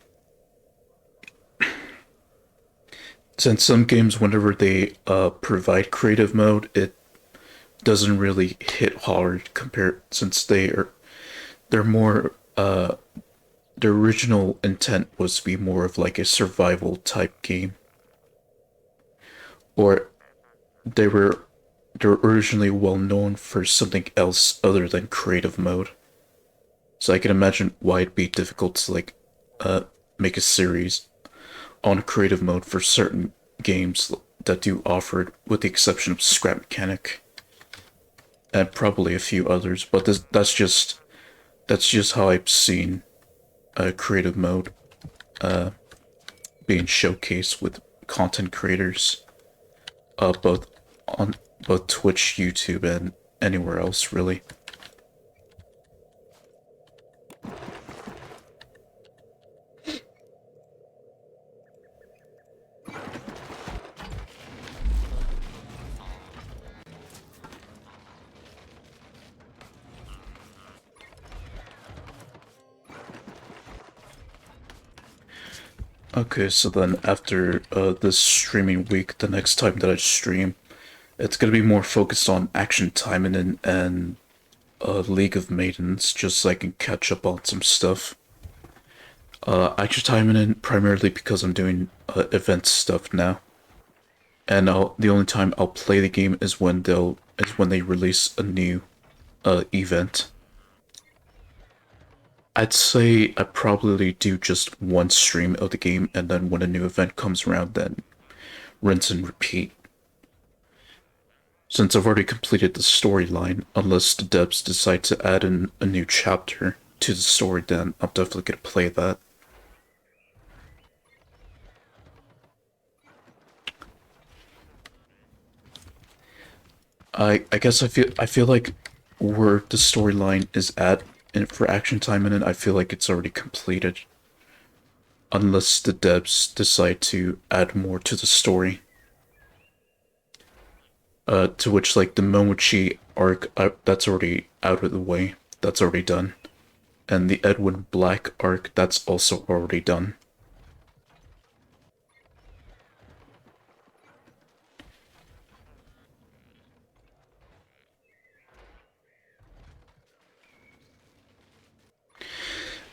Since some games, whenever they provide creative mode, it doesn't really hit hard compared since they're more their original intent was to be more of like a survival type game, or they were they're originally well known for something else other than creative mode. So I can imagine why it'd be difficult to like make a series on creative mode for certain games that do offer it, with the exception of Scrap Mechanic and probably a few others. But that's just how I've seen creative mode being showcased with content creators, both on both Twitch, YouTube, and anywhere else really. Okay, so then after this streaming week, the next time that I stream, it's gonna be more focused on Action Timing and League of Maidens, just so I can catch up on some stuff. Action Timing primarily because I'm doing event stuff now, and the only time I'll play the game is when they release a new event. I'd say I probably do just one stream of the game, and then when a new event comes around, then rinse and repeat. Since I've already completed the storyline, unless the devs decide to add in a new chapter to the story, then I'm definitely gonna play that. I guess I feel like where the storyline is at and for Action Time in it, I feel like it's already completed. Unless the devs decide to add more to the story. To which like the Momochi arc, that's already out of the way. That's already done. And the Edwin Black arc, that's also already done.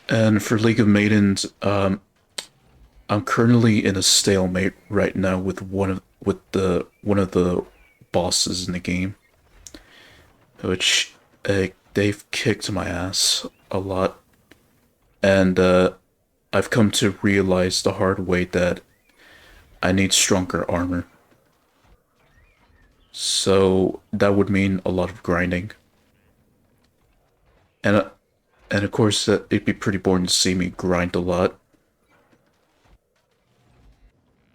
And for League of Maidens, I'm currently in a stalemate right now with one of the bosses in the game, which they've kicked my ass a lot, and I've come to realize the hard way that I need stronger armor. So that would mean a lot of grinding, and uh, and of course it'd be pretty boring to see me grind a lot.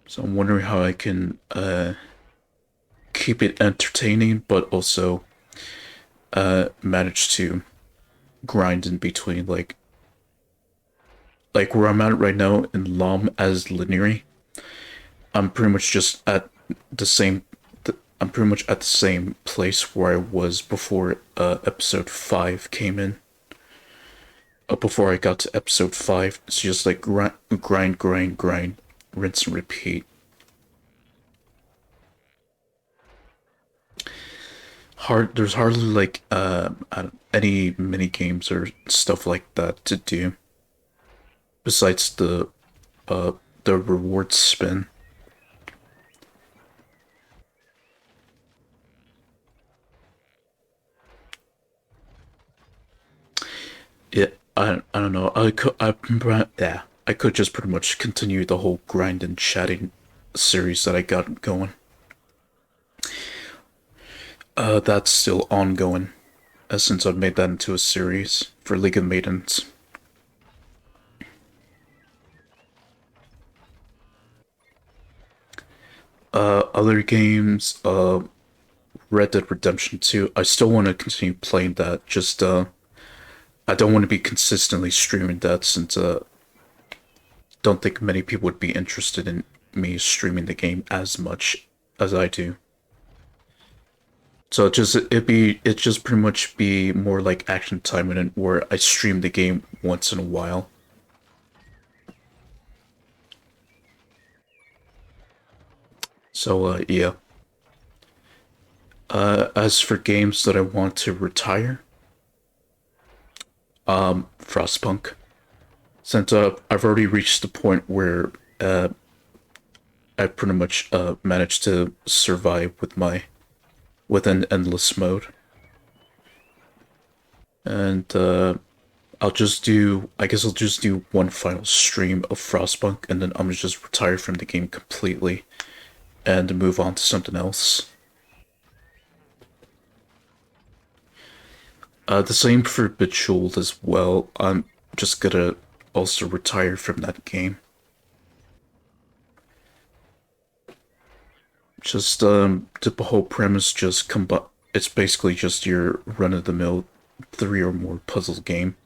So I'm wondering how I can keep it entertaining, but also manage to grind in between, like where I'm at right now in LOM as Leniri. I'm pretty much just at the same. I'm pretty much at the same place where I was before episode 5 came in. Before I got to episode 5, it's just like grind, rinse and repeat. There's hardly like any mini games or stuff like that to do besides uh the reward spin. Yeah, I don't know. Yeah, I could just pretty much continue the whole grind and chatting series that I got going. That's still ongoing, since I've made that into a series for League of Maidens. Other games, Red Dead Redemption 2. I still want to continue playing that. Just I don't want to be consistently streaming that since don't think many people would be interested in me streaming the game as much as I do. So it just pretty much be more like Action Time in it where I stream the game once in a while. So yeah. As for games that I want to retire, Frostpunk. Since I've already reached the point where I pretty much managed to survive with an endless mode, and I guess I'll just do one final stream of Frostpunk, and then I'm gonna just retire from the game completely and move on to something else. The same for Bejeweled as well. I'm just gonna also retire from that game. Just the whole premise just combine. It's basically just your run-of-the-mill three or more puzzle game.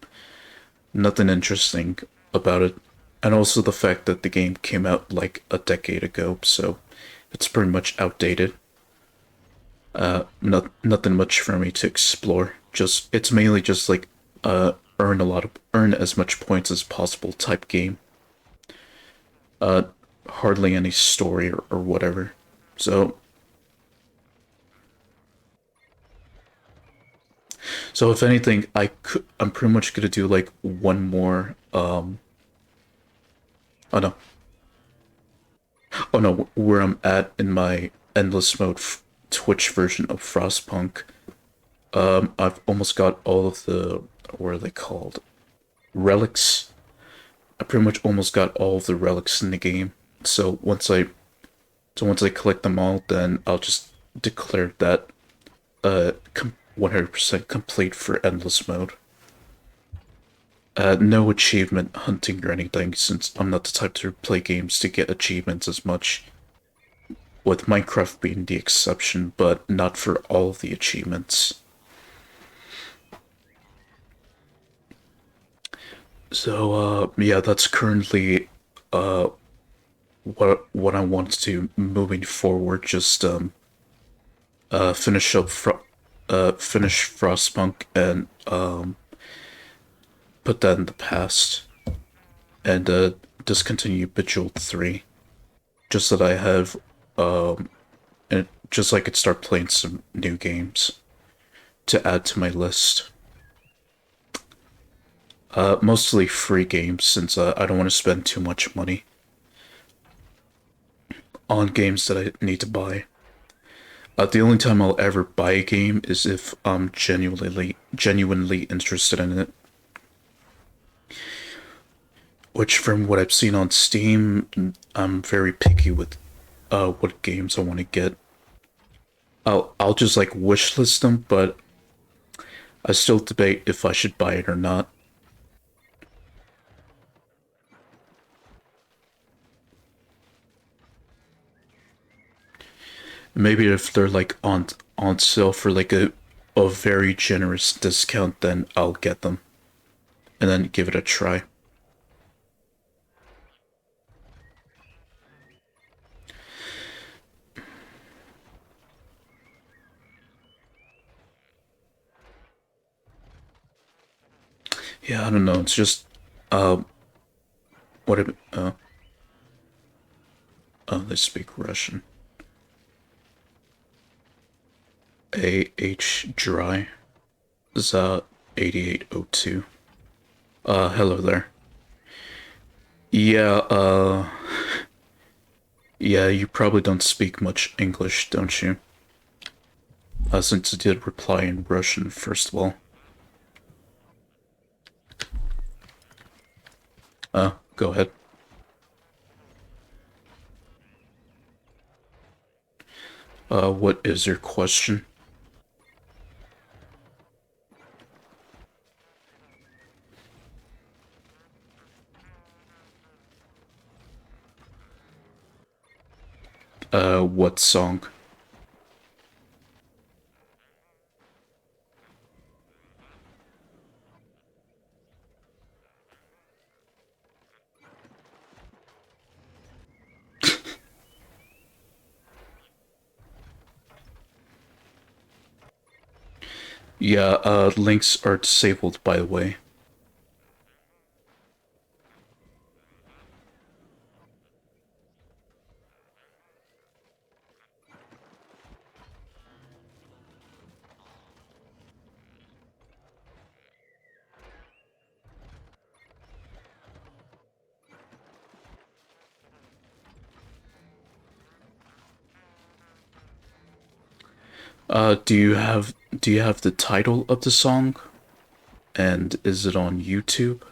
Nothing interesting about it, and also the fact that the game came out like a decade ago, so it's pretty much outdated. Nothing much for me to explore. Just it's mainly just like earn as much points as possible type game. Uh, Hardly any story or whatever. So so if anything, I'm pretty much gonna do like one more. Oh no, oh no, where I'm at in my endless mode Twitch version of Frostpunk. I've almost got all of the what are they called? Relics. I pretty much almost got all of the relics in the game. So once I collect them all, then I'll just declare that 100% complete for endless mode. No achievement hunting or anything, since I'm not the type to play games to get achievements as much. with Minecraft being the exception, but not for all of the achievements. So, yeah, that's currently what I want to do moving forward. Just finish up finish Frostpunk and put that in the past and discontinue Bejeweled 3, just that I have and just so I could start playing some new games to add to my list. Mostly free games since I don't want to spend too much money on games that I need to buy. The only time I'll ever buy a game is if I'm genuinely interested in it. Which, from what I've seen on Steam, I'm very picky with what games I want to get. I'll just like wishlist them, but I still debate if I should buy it or not. Maybe if they're like on sale for like a very generous discount, then I'll get them and then give it a try. Yeah, I don't know. It's just uh what it, oh, they speak Russian. A.H. Dry za 8802. Hello there. Yeah, yeah, you probably don't speak much English, don't you? Since you did reply in Russian, first of all. Go ahead. What is your question? What song? Yeah, links are disabled, by the way. Do you have the title of the song? And is it on YouTube?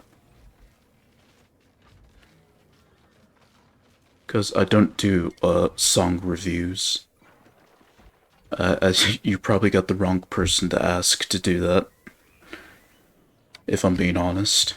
Because I don't do song reviews. As you probably got the wrong person to ask to do that, if I'm being honest.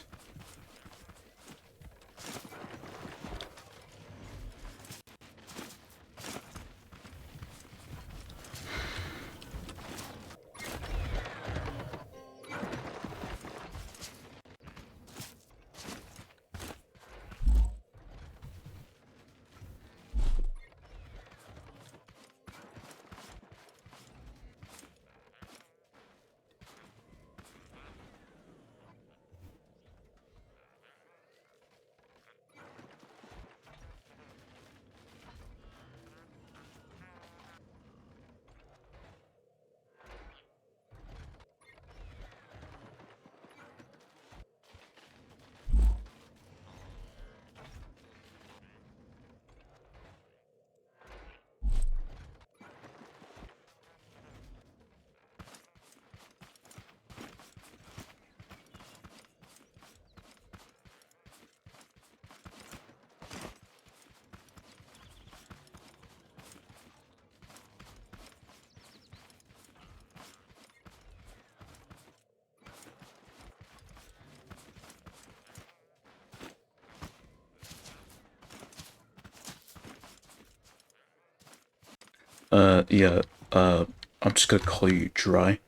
Yeah, I'm just gonna call you Dry.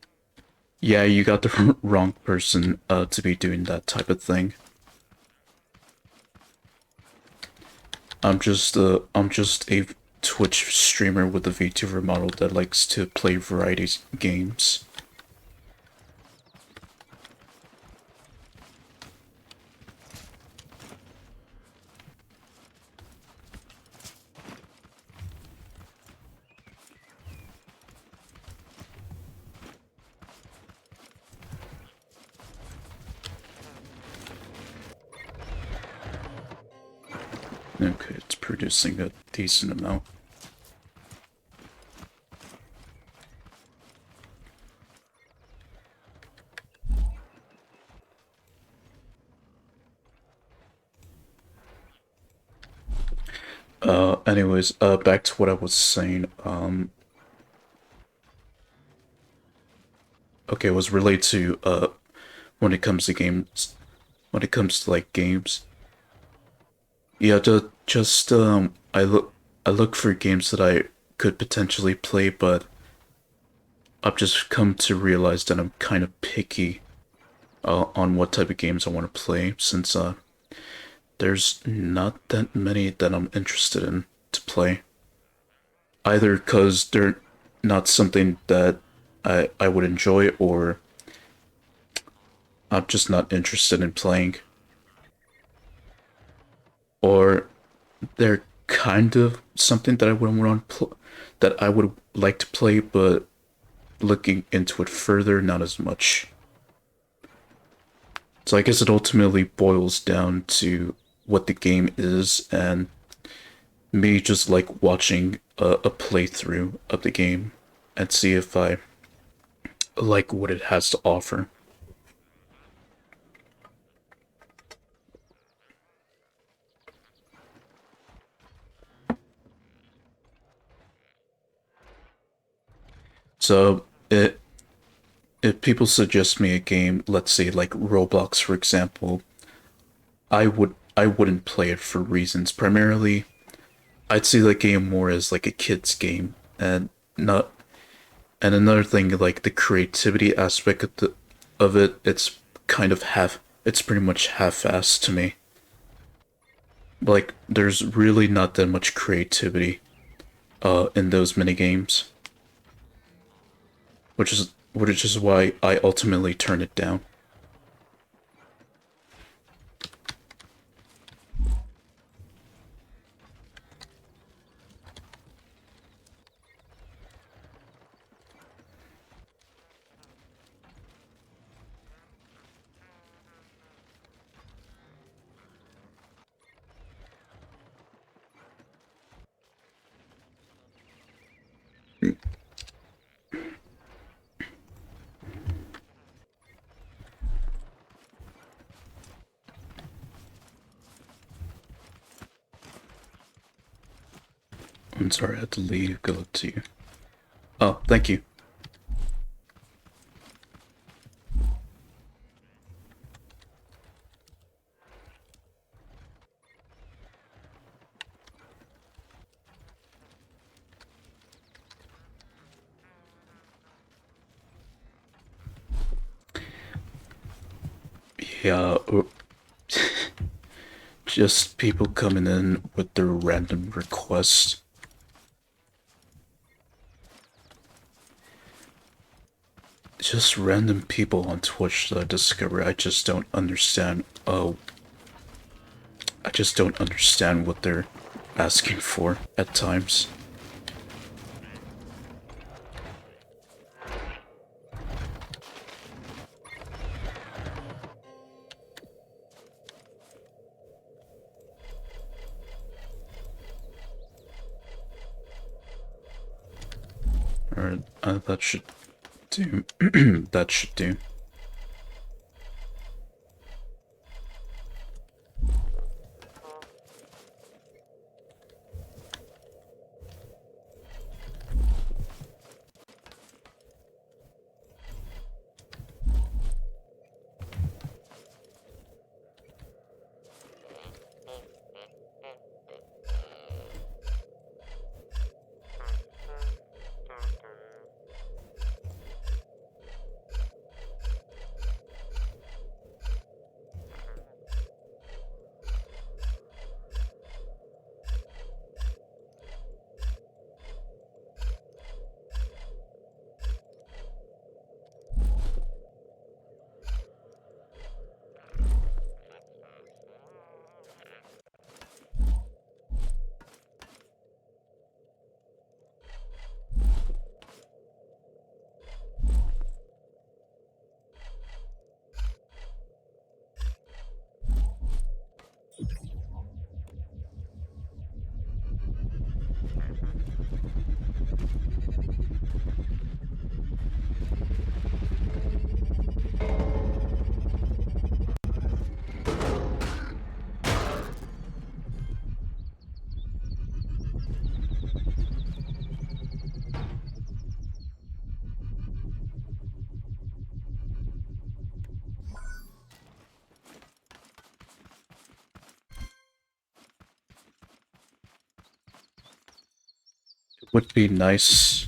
Yeah, you got the wrong person, to be doing that type of thing. I'm just a Twitch streamer with a VTuber model that likes to play variety games. Okay, it's producing a decent amount. Anyways, back to what I was saying. Okay, it was related to, when it comes to games, when it comes to, like, games. Yeah, I look for games that I could potentially play, but I've just come to realize that I'm kind of picky, on what type of games I want to play, since, there's not that many that I'm interested in to play. Either because they're not something that I would enjoy, or I'm just not interested in playing, or they're kind of something that I wouldn't want to that I would like to play, but looking into it further, not as much. So I guess it ultimately boils down to what the game is, and me just like watching a playthrough of the game and see if I like what it has to offer. So if people suggest me a game, let's say like Roblox for example, I wouldn't play it for reasons. Primarily, I'd see the game more as like a kid's game, and not and another thing, like the creativity aspect of it, it's pretty much half-assed to me. Like there's really not that much creativity in those mini games, which is why I ultimately turn it down. I'm sorry, I had to leave. Good luck to you. Oh, thank you. Yeah, just people coming in with their random requests. Just random people on Twitch that I discover. I just don't understand what they're asking for at times. Alright, that should do. That should do. Would be nice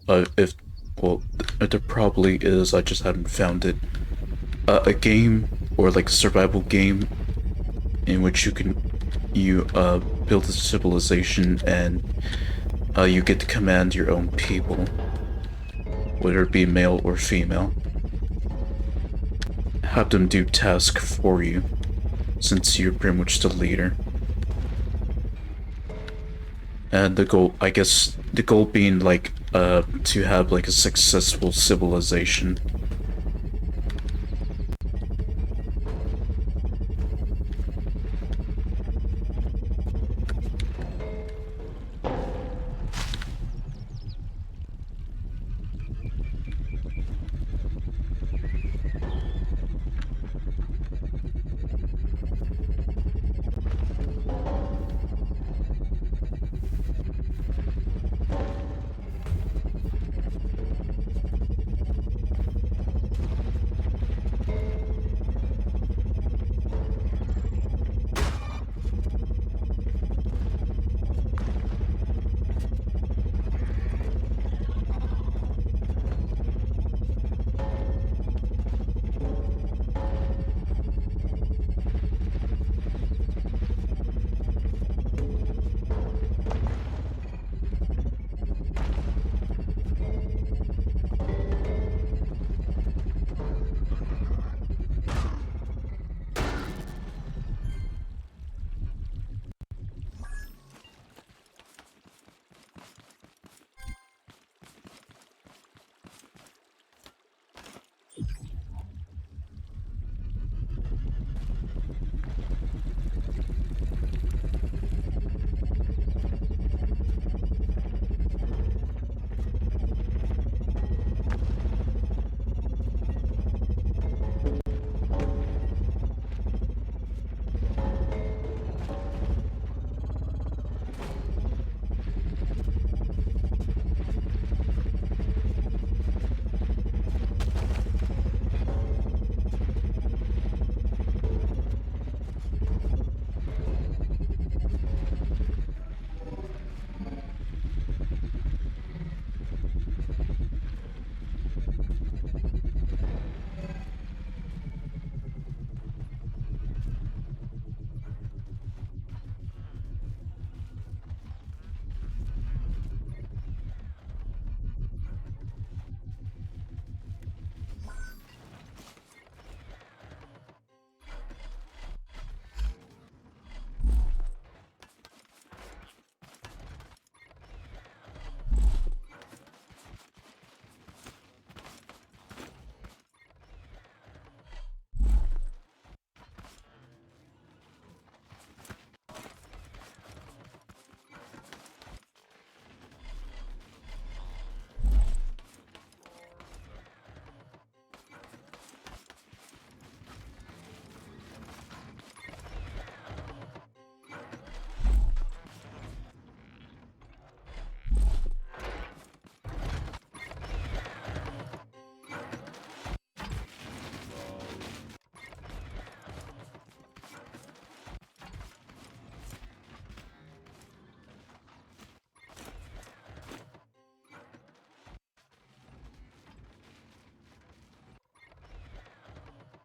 if, well, there probably is, I just haven't found it. A game or like a survival game in which you build a civilization and you get to command your own people, whether it be male or female. Have them do tasks for you, since you're pretty much the leader. And the goal, I guess, the goal being like to have like a successful civilization.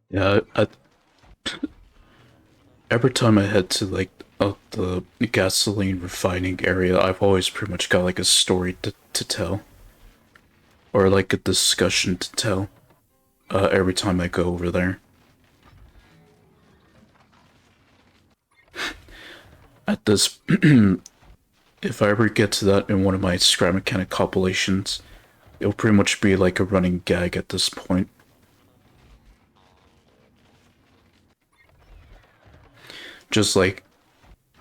Yeah, every time I head to like the gasoline refining area, I've always pretty much got like a story to tell, or like a discussion to tell. Every time I go over there. At this, if I ever get to that in one of my scrap mechanic compilations, it'll pretty much be like a running gag at this point. Just like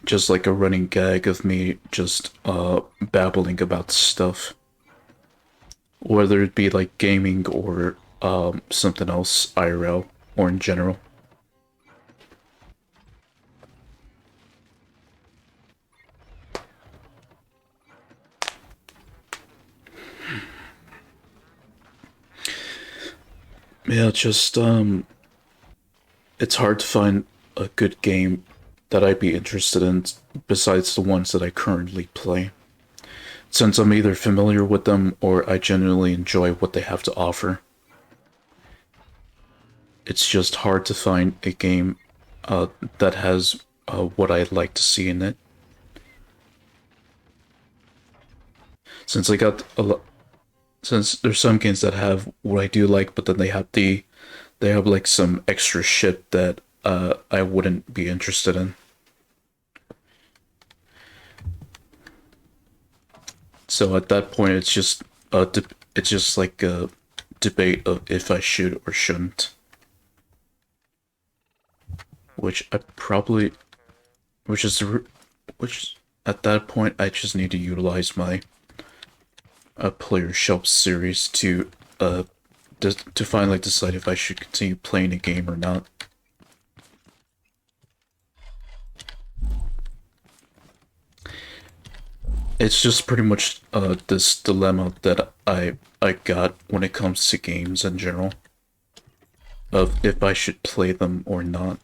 just like a running gag of me just babbling about stuff. Whether it be like gaming or something else IRL or in general. Yeah, just it's hard to find a good game that I'd be interested in besides the ones that I currently play. since I'm either familiar with them or I genuinely enjoy what they have to offer. It's just hard to find a game uh, that has what I'd like to see in it. Since I got a lot, since there's some games that have what I do like, but then they have like some extra shit that I wouldn't be interested in. So at that point, it's just like a debate of if I should or shouldn't. Which I probably, which is, which at that point I just need to utilize my player shelf series to finally decide if I should continue playing a game or not. It's just pretty much this dilemma that I got when it comes to games in general, of if I should play them or not.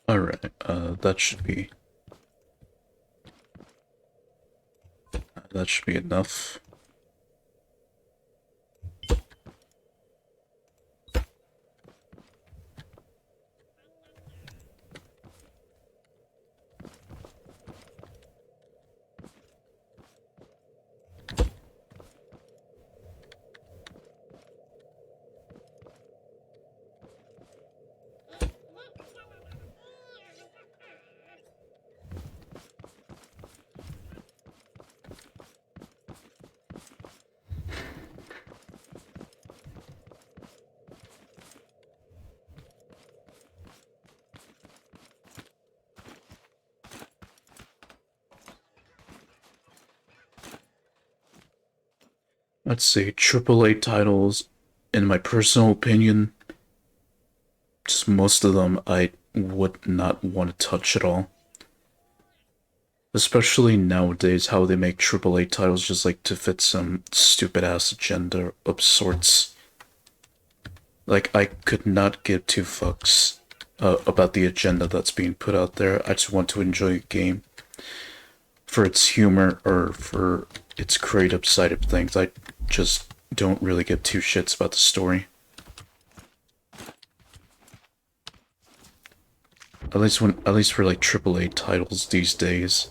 All right, that should be enough. Let's see, AAA titles, in my personal opinion, just most of them I would not want to touch at all. Especially nowadays, how they make AAA titles just like to fit some stupid ass agenda of sorts. Like, I could not give two fucks about the agenda that's being put out there. I just want to enjoy a game for its humor or for its creative side of things. I just don't really give two shits about the story. At least for like AAA titles these days.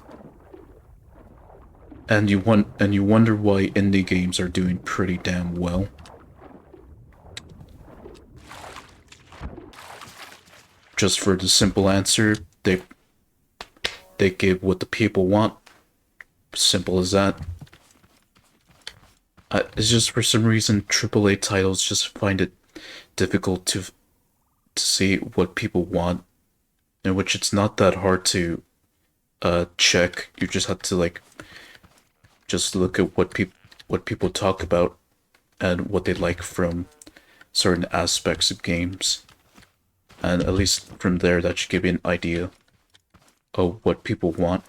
And you wonder why indie games are doing pretty damn well. Just for the simple answer, they give what the people want. Simple as that. It's just for some reason AAA titles just find it difficult to see what people want, in which it's not that hard to check. You just have to like just look at what people talk about and what they like from certain aspects of games. And at least from there, that should give you an idea of what people want.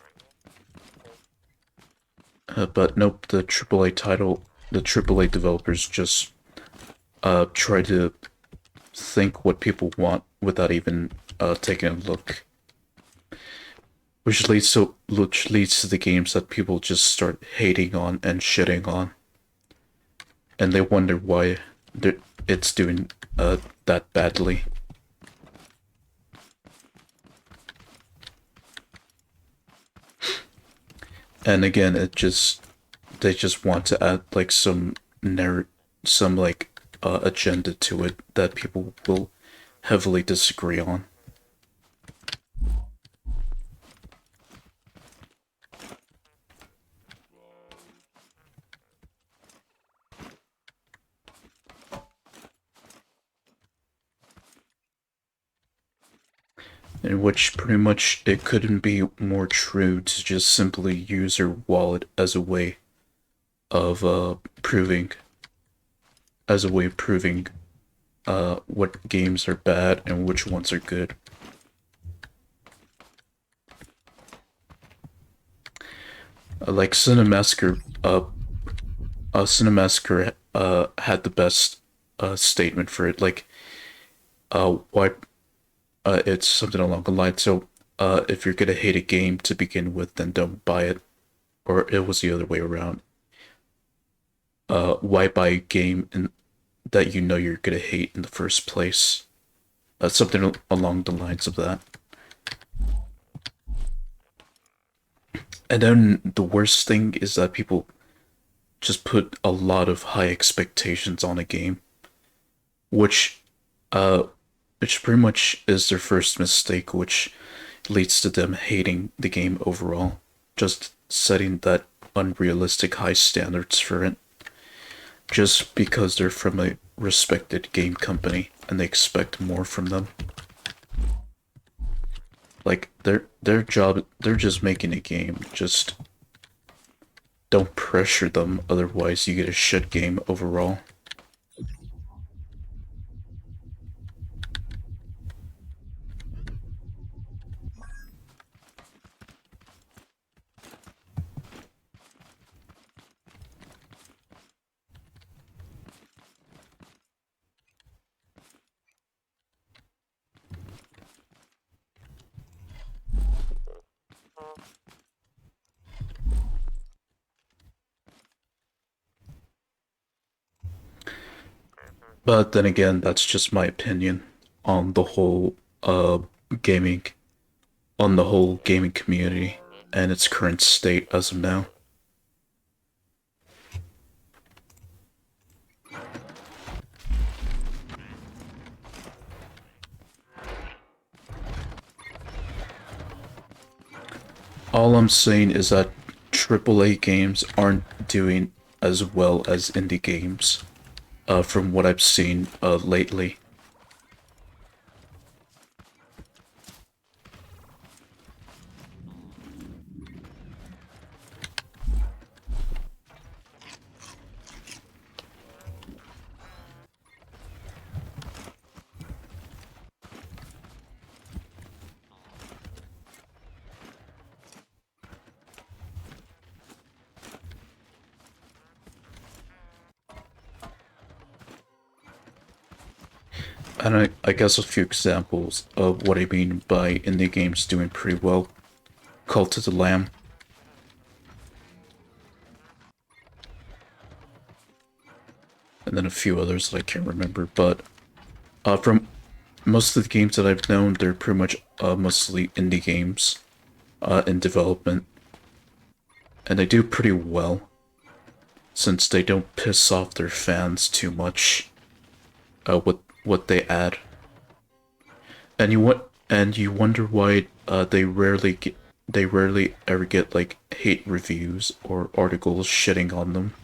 But nope, the AAA developers just try to think what people want without even taking a look, which leads to the games that people just start hating on and shitting on, and they wonder why it's doing that badly. And again, they just want to add like some like agenda to it that people will heavily disagree on. In which pretty much it couldn't be more true to just simply use your wallet as a way of proving what games are bad and which ones are good. Like Cinemassacre had the best statement for it. Like why it's something along the line. So if you're gonna hate a game to begin with, then don't buy it. Or it was the other way around. Why buy a game that you know you're gonna hate in the first place? Something along the lines of that. And then the worst thing is that people just put a lot of high expectations on a game, which uh which pretty much is their first mistake, which leads to them hating the game overall. Just setting that unrealistic high standards for it. Just because they're from a respected game company and they expect more from them. Like their job, they're just making a game. Just don't pressure them, otherwise you get a shit game overall. But then again, that's just my opinion on the whole gaming on the whole gaming community and its current state as of now. All I'm saying is that AAA games aren't doing as well as indie games, from what I've seen lately. And I guess a few examples of what I mean by indie games doing pretty well. Cult of the Lamb, and then a few others that I can't remember. But from most of the games that I've known, they're pretty much mostly indie games in development. And they do pretty well, since they don't piss off their fans too much with what they add. And you wonder why they rarely ever get like hate reviews or articles shitting on them.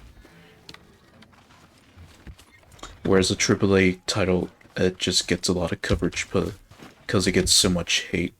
Whereas a AAA title, it just gets a lot of coverage, but because it gets so much hate.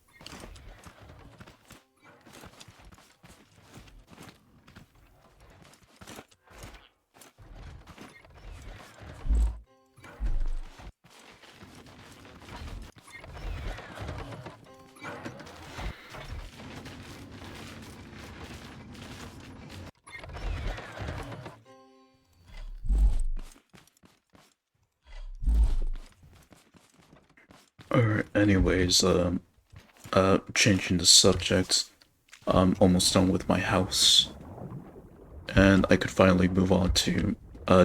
Or anyways, changing the subject, I'm almost done with my house, and I could finally move on to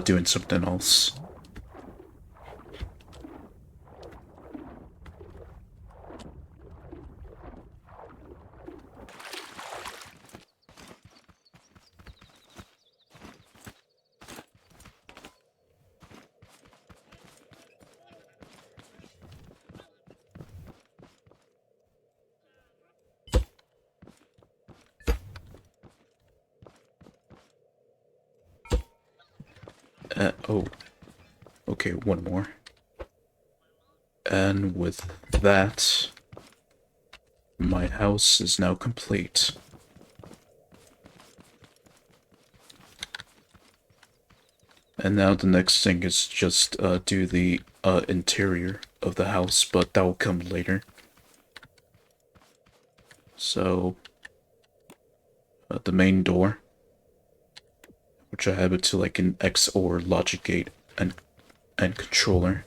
doing something else. Oh, okay, one more. And with that, my house is now complete. And now the next thing is just do the interior of the house, but that will come later. So, the main door, which I have it to like an XOR logic gate and controller.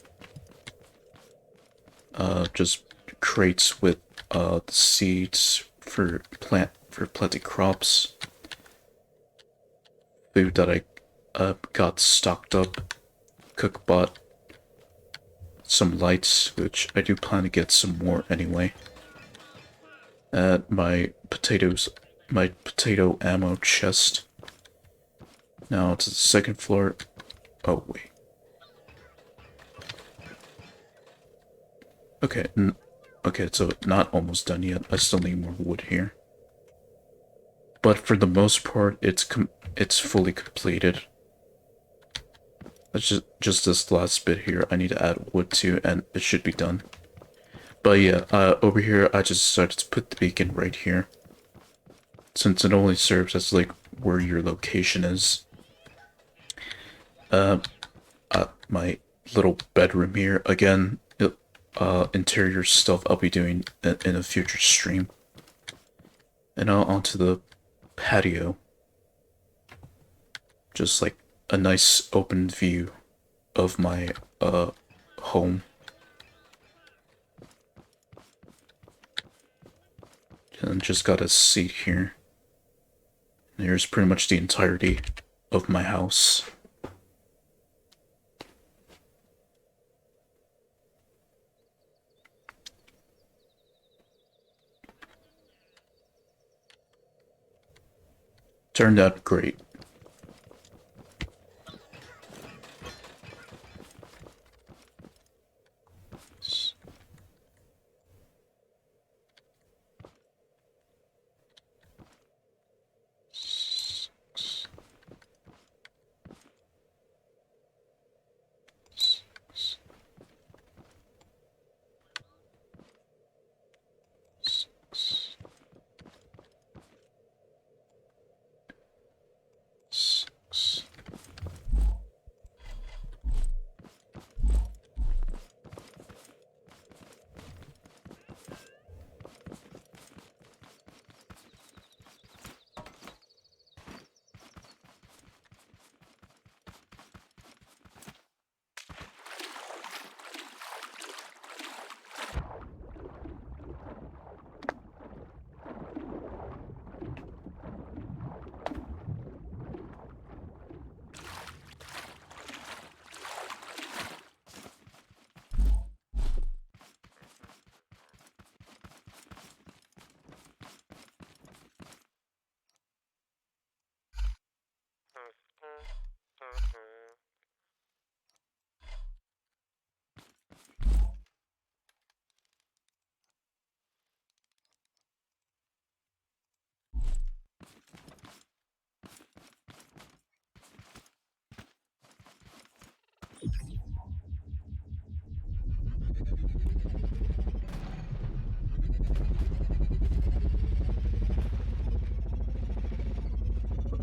Just crates with the seeds for planting crops. Food that I got stocked up. Cookbot. Some lights, which I do plan to get some more anyway. My potato ammo chest. Now to the second floor. Oh wait. Okay, okay, so not almost done yet. I still need more wood here. But for the most part, it's fully completed. That's just this last bit here. I need to add wood to, and it should be done. But yeah, over here, I just decided to put the beacon right here, since it only serves as like where your location is. My little bedroom here again. Interior stuff I'll be doing in a future stream. And now onto the patio. Just like a nice open view of my home. And just got a seat here. And here's pretty much the entirety of my house. Turned out great.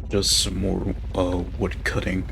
Just some more wood cutting.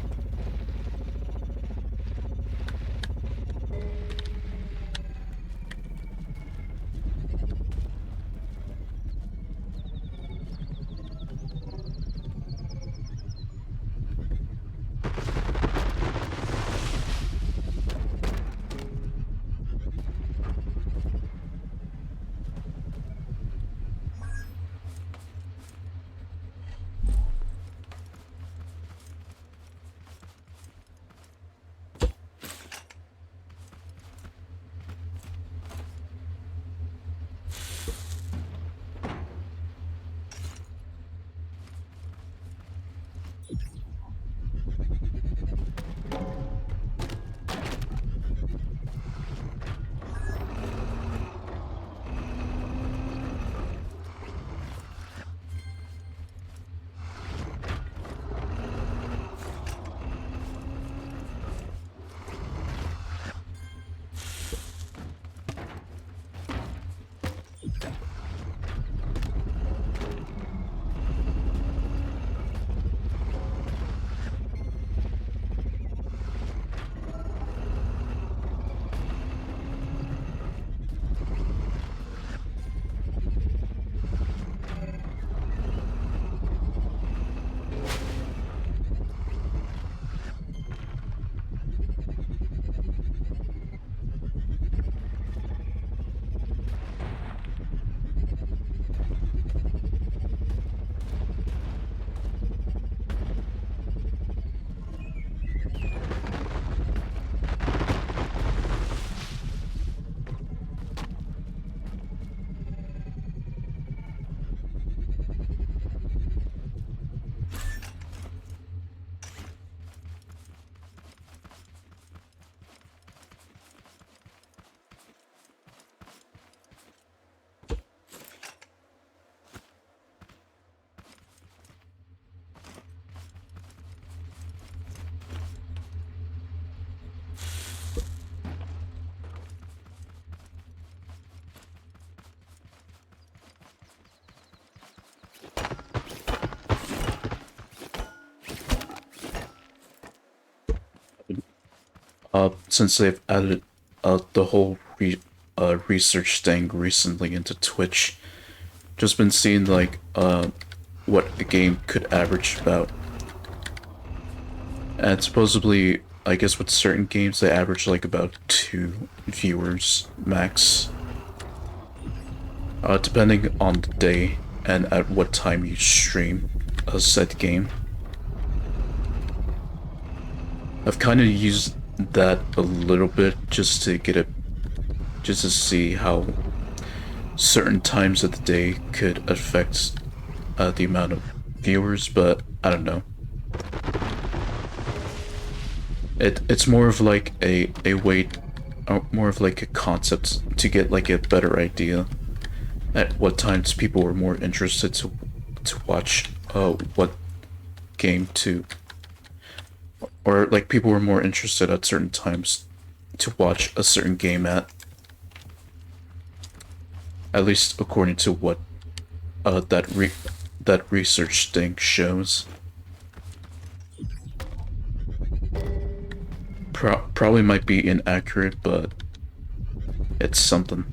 Since they've added the whole research thing recently into Twitch, just been seeing like what a game could average about. And supposedly, I guess with certain games they average like about 2 viewers max. Depending on the day and at what time you stream a said game. I've kind of used that a little bit just to get it, just to see how certain times of the day could affect the amount of viewers, but I don't know. It's more of like a way, more of like a concept to get like a better idea at what times people were more interested to watch what game to, or like people were more interested at certain times to watch a certain game at least according to what that research thing shows. Probably might be inaccurate, but it's something.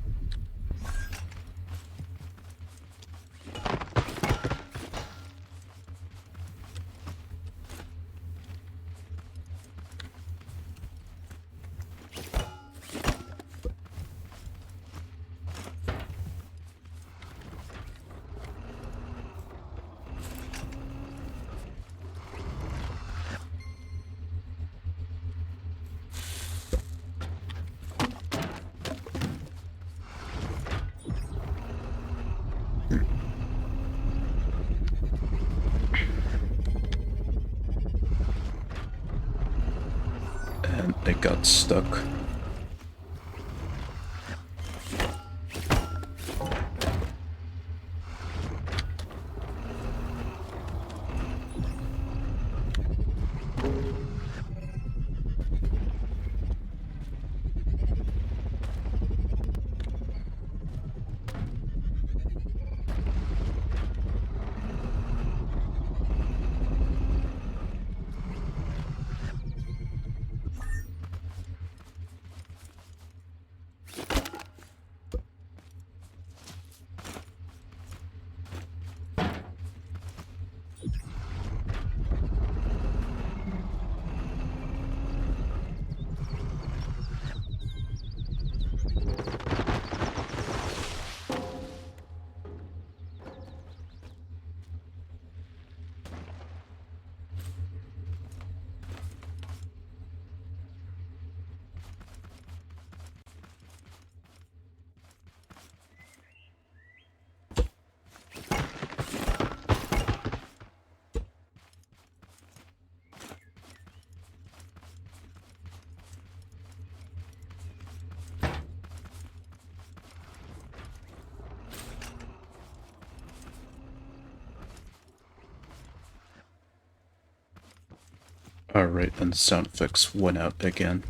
And it got stuck. Alright, and the sound effects went out again.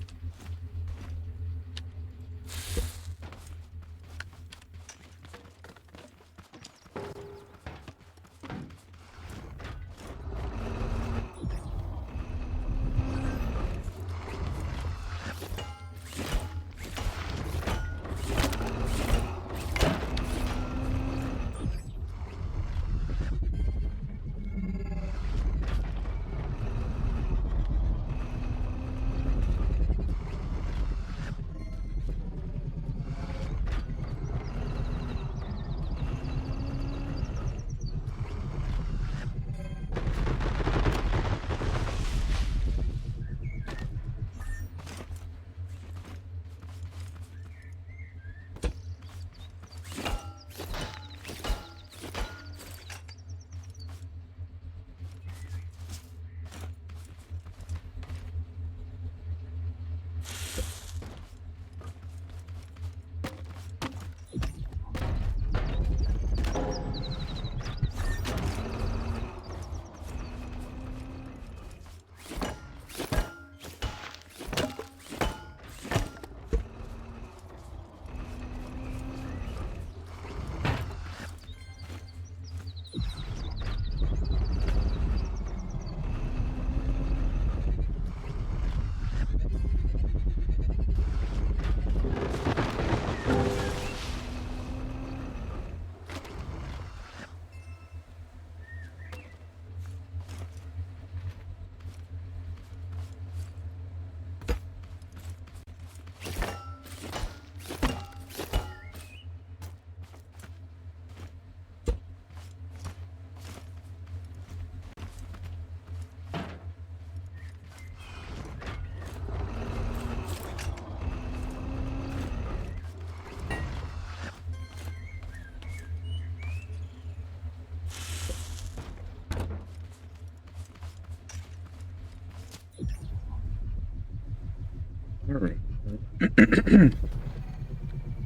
Alright.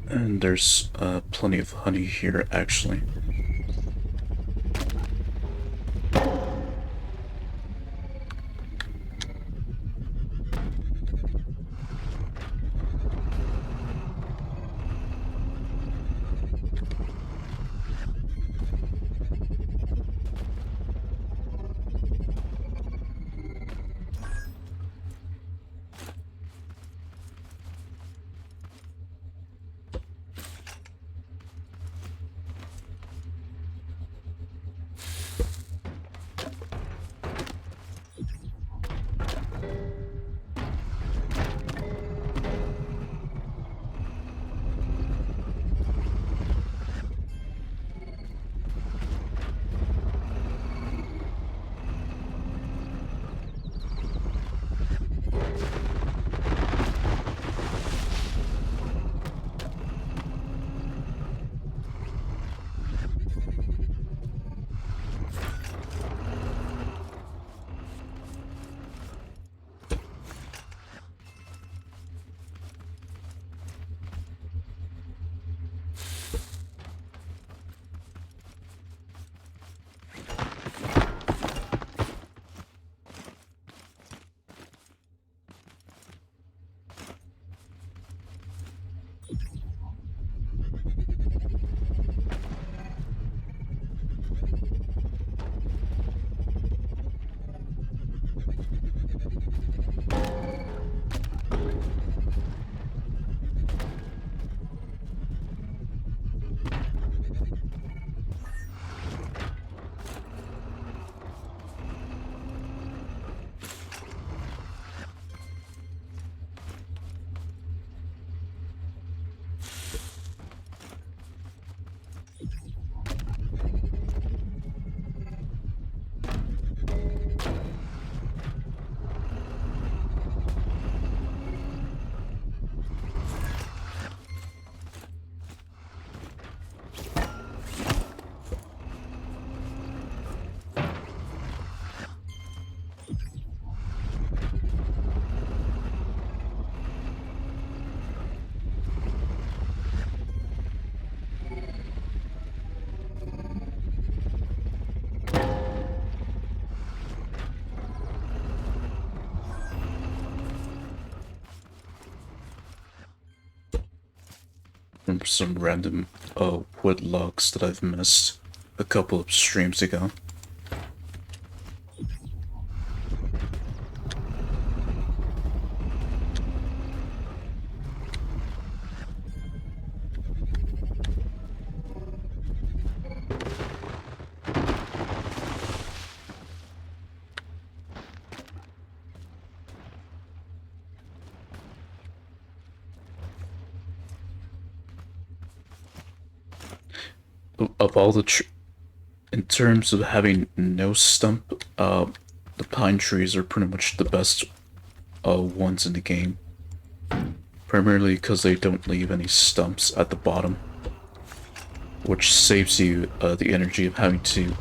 And there's plenty of honey here, actually. From some random wood logs that I've missed a couple of streams ago. Of all the in terms of having no stump, the pine trees are pretty much the best ones in the game. Primarily because they don't leave any stumps at the bottom, which saves you the energy of having to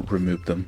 remove them.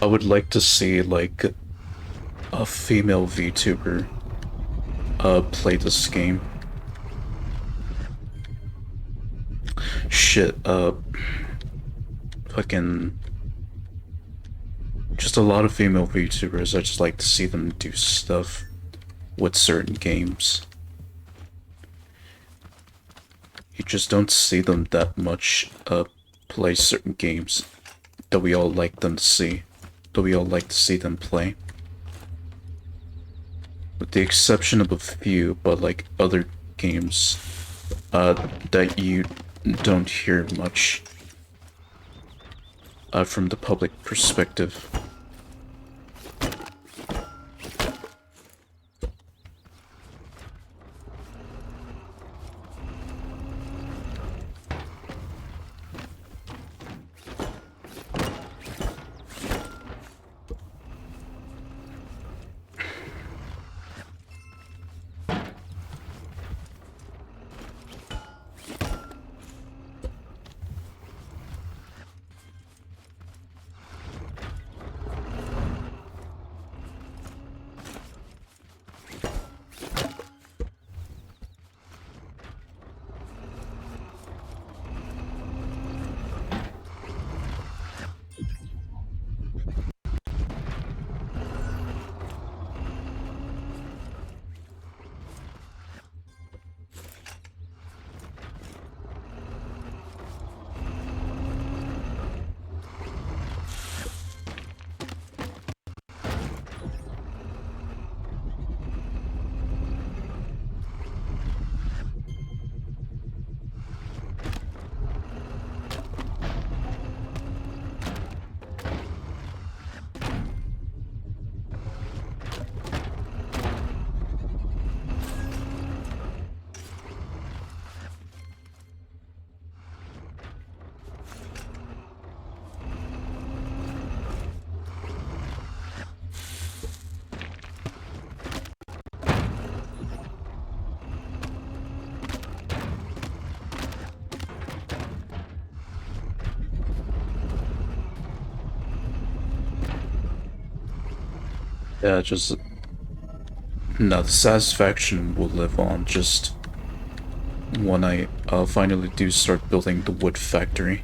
I would like to see, like, a female VTuber play this game. Shit, fucking just a lot of female VTubers. I just like to see them do stuff with certain games. You just don't see them that much play certain games that we all like them to see, that we all like to see them play. With the exception of a few, but like other games that you don't hear much from the public perspective. Yeah, just no, the satisfaction will live on just when I finally do start building the wood factory.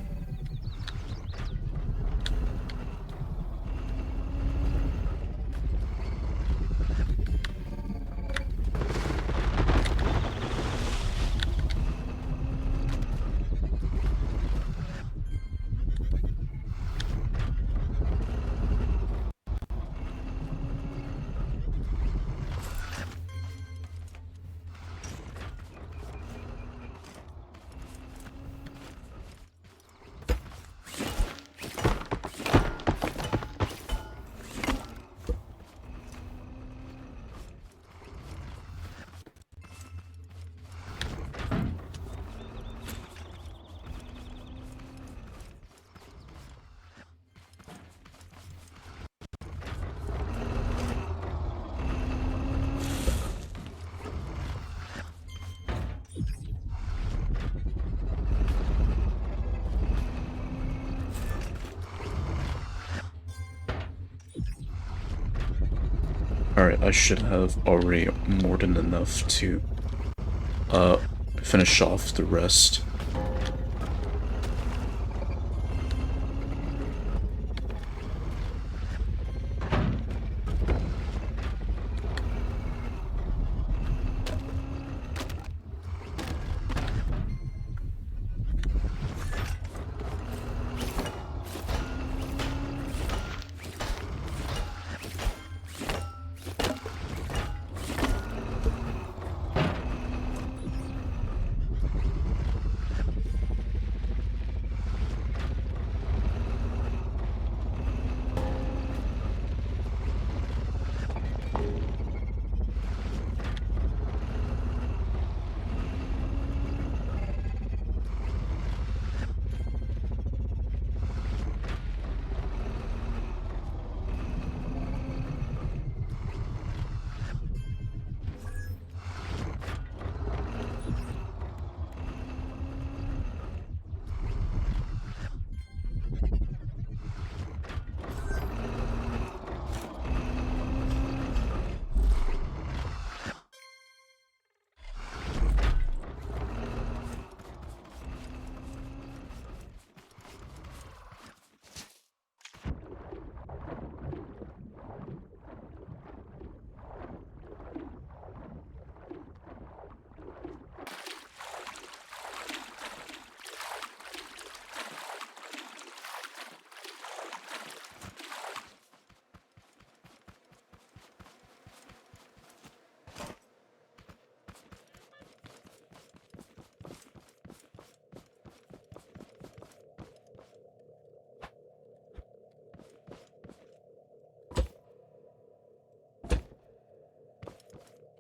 Alright, I should have already more than enough to finish off the rest.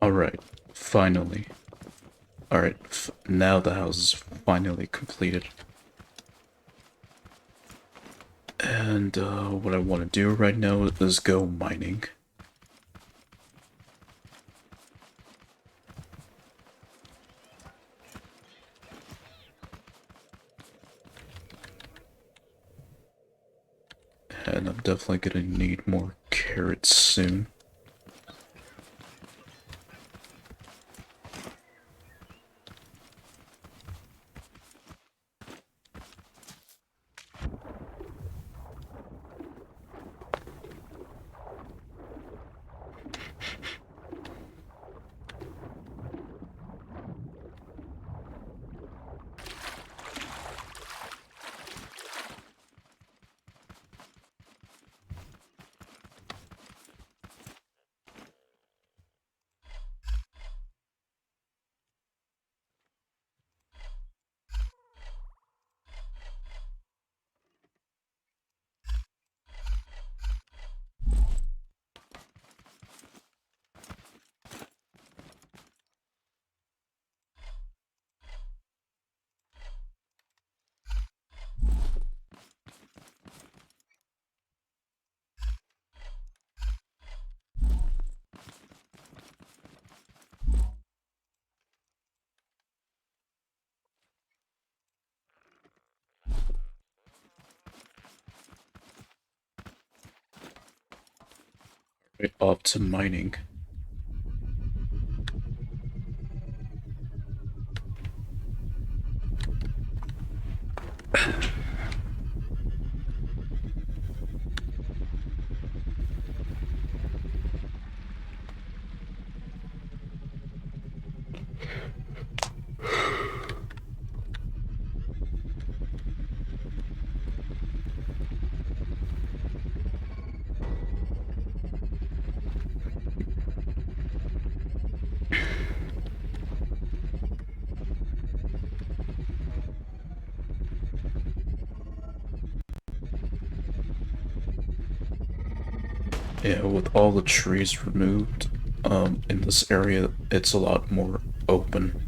Alright, finally. Alright, now the house is finally completed. And what I want to do right now is go mining. And I'm definitely gonna need more carrots soon. Right, off to mining. Yeah, with all the trees removed, in this area, it's a lot more open.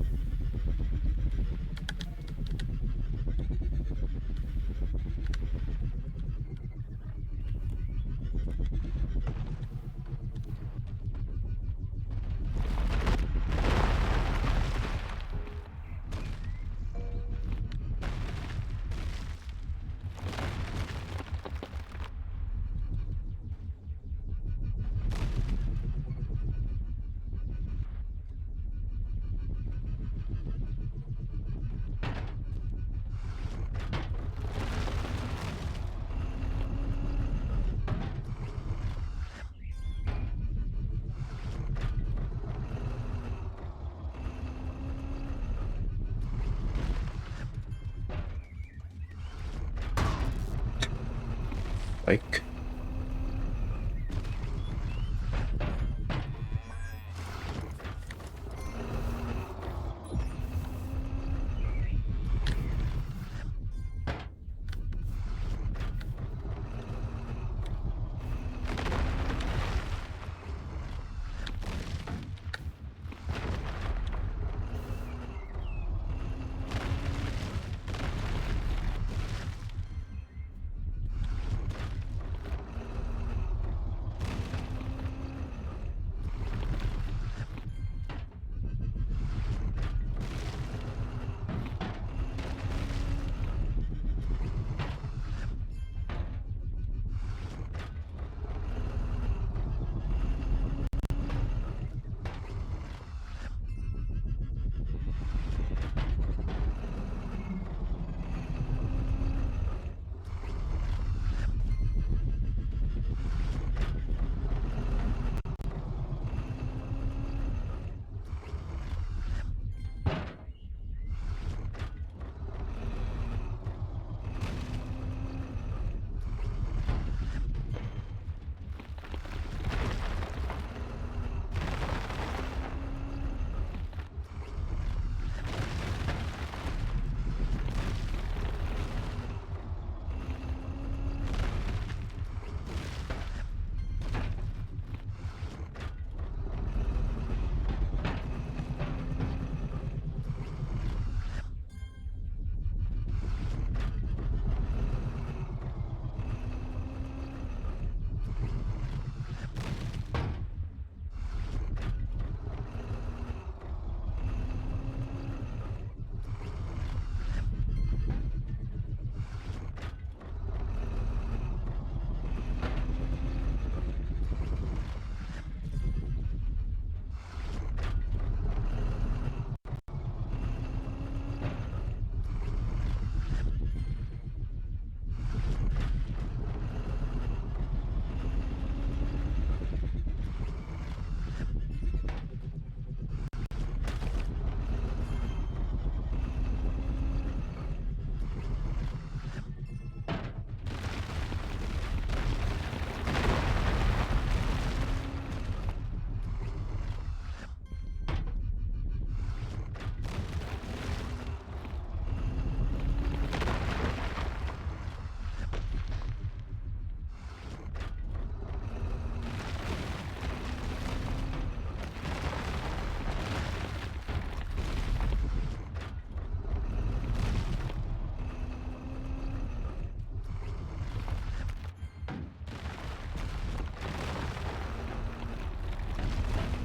Like,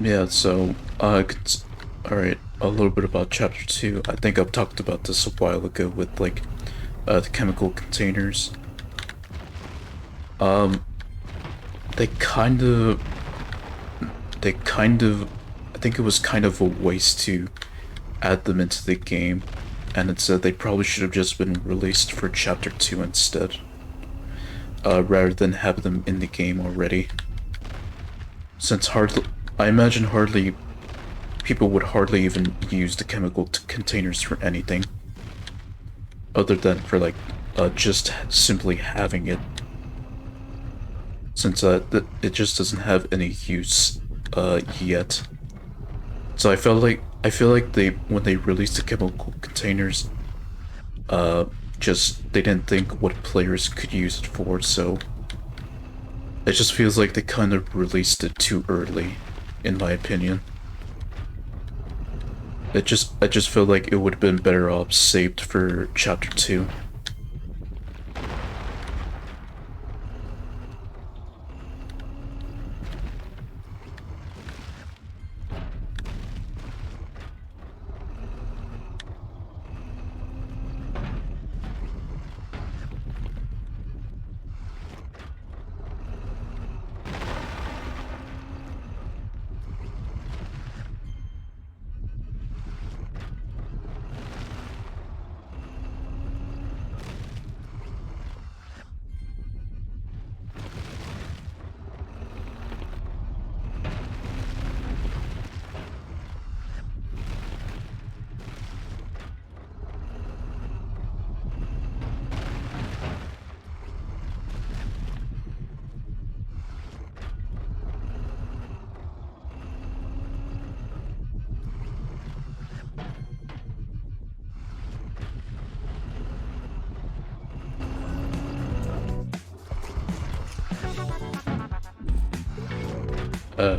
Yeah, so, alright, a little bit about chapter 2. I think I've talked about this a while ago with, like, the chemical containers. Um, they kind of, they kind of, I think it was kind of a waste to add them into the game, and it said they probably should have just been released for chapter 2 instead, rather than have them in the game already. Since I imagine people would hardly even use the chemical containers for anything other than for like just simply having it, since it just doesn't have any use yet. So I feel like they when they released the chemical containers, uh just they didn't think what players could use it for, so it just feels like they kind of released it too early, in my opinion. I just feel like it would have been better off saved for chapter 2.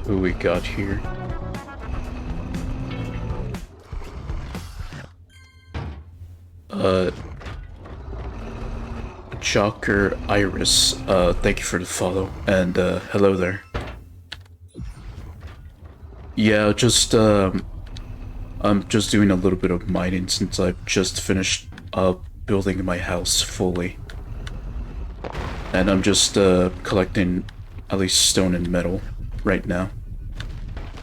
Who we got here? Uh, Jocker Iris, thank you for the follow, and, hello there. Yeah, I'm just doing a little bit of mining since I've just finished, building my house fully. And I'm just, collecting at least stone and metal right now.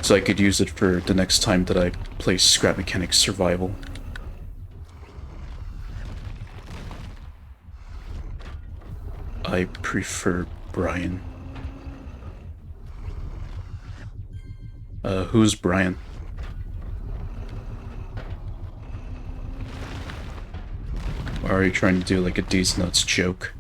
So I could use it for the next time that I play Scrap Mechanics Survival. I prefer Brian. Who's Brian? Or are you trying to do like a D's Nuts joke?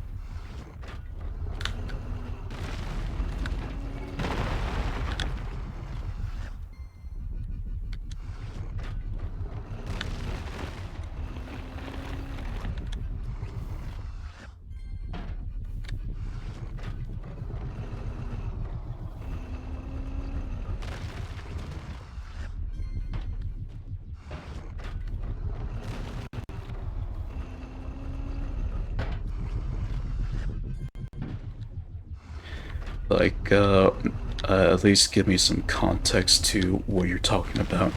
Like, at least give me some context to what you're talking about.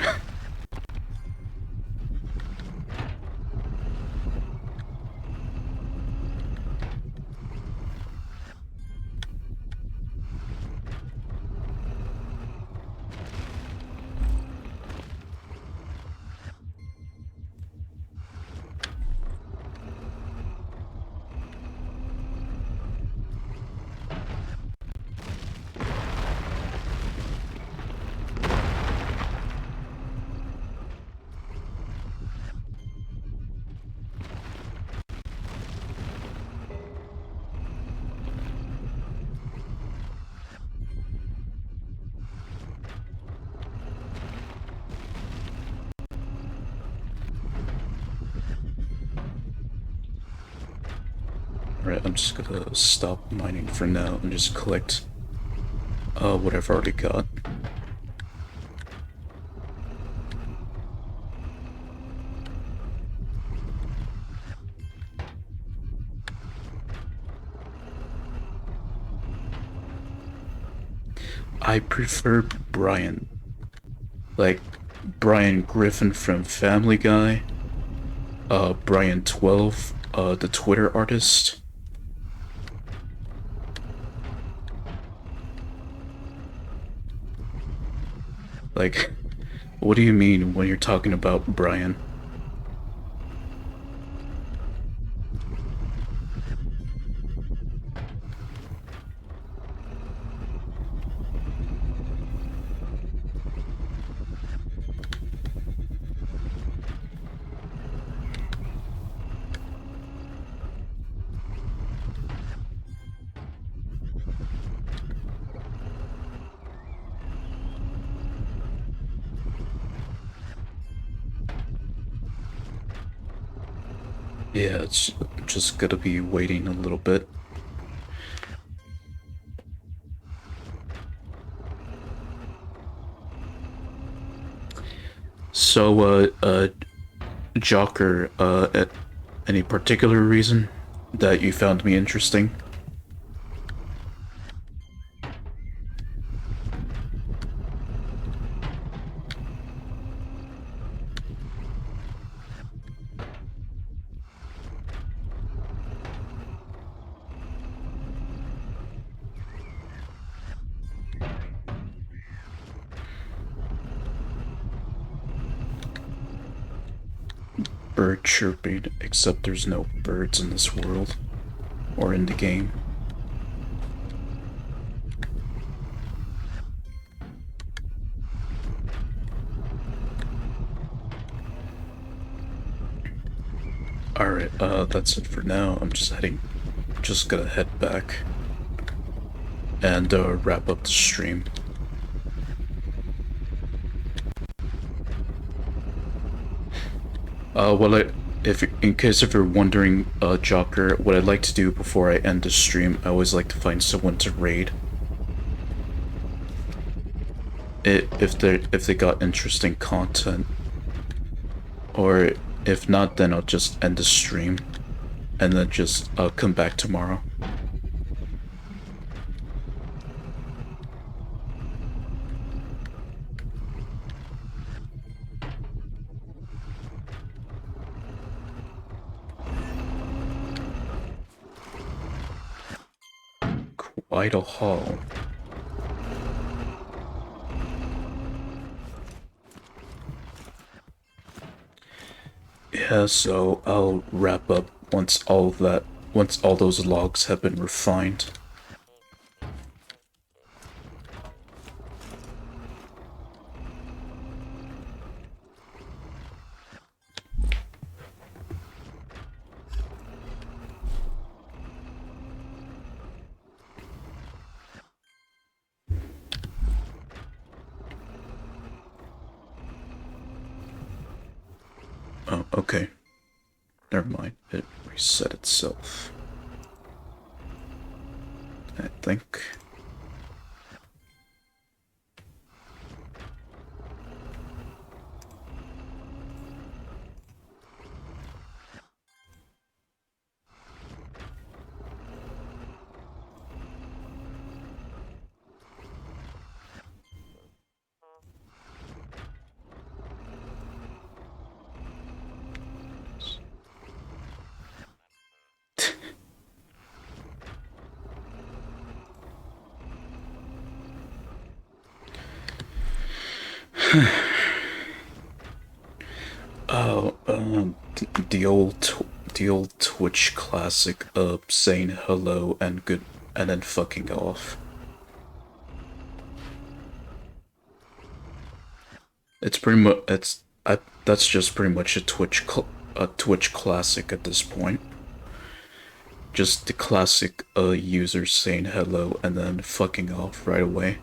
Alright, I'm just gonna stop mining for now and just collect what I've already got. I prefer Brian. Like Brian Griffin from Family Guy, Brian 12, the Twitter artist. Like, what do you mean when you're talking about Brian? Yeah, it's just gonna be waiting a little bit. So, Jocker, any particular reason that you found me interesting? Bird chirping, except there's no birds in this world or in the game. Alright, that's it for now. I'm just gonna head back and wrap up the stream. Well, if in case if you're wondering, Jocker, what I'd like to do before I end the stream, I always like to find someone to raid. If they got interesting content, or if not, then I'll just end the stream, and then just come back tomorrow. Quite a haul. Yeah, so I'll wrap up once all those logs have been refined. Oh, okay. Never mind. It reset itself. I think. Oh, the old Twitch classic of saying hello and good and then fucking off. It's pretty much that's just pretty much a Twitch classic at this point. Just the classic user saying hello and then fucking off right away.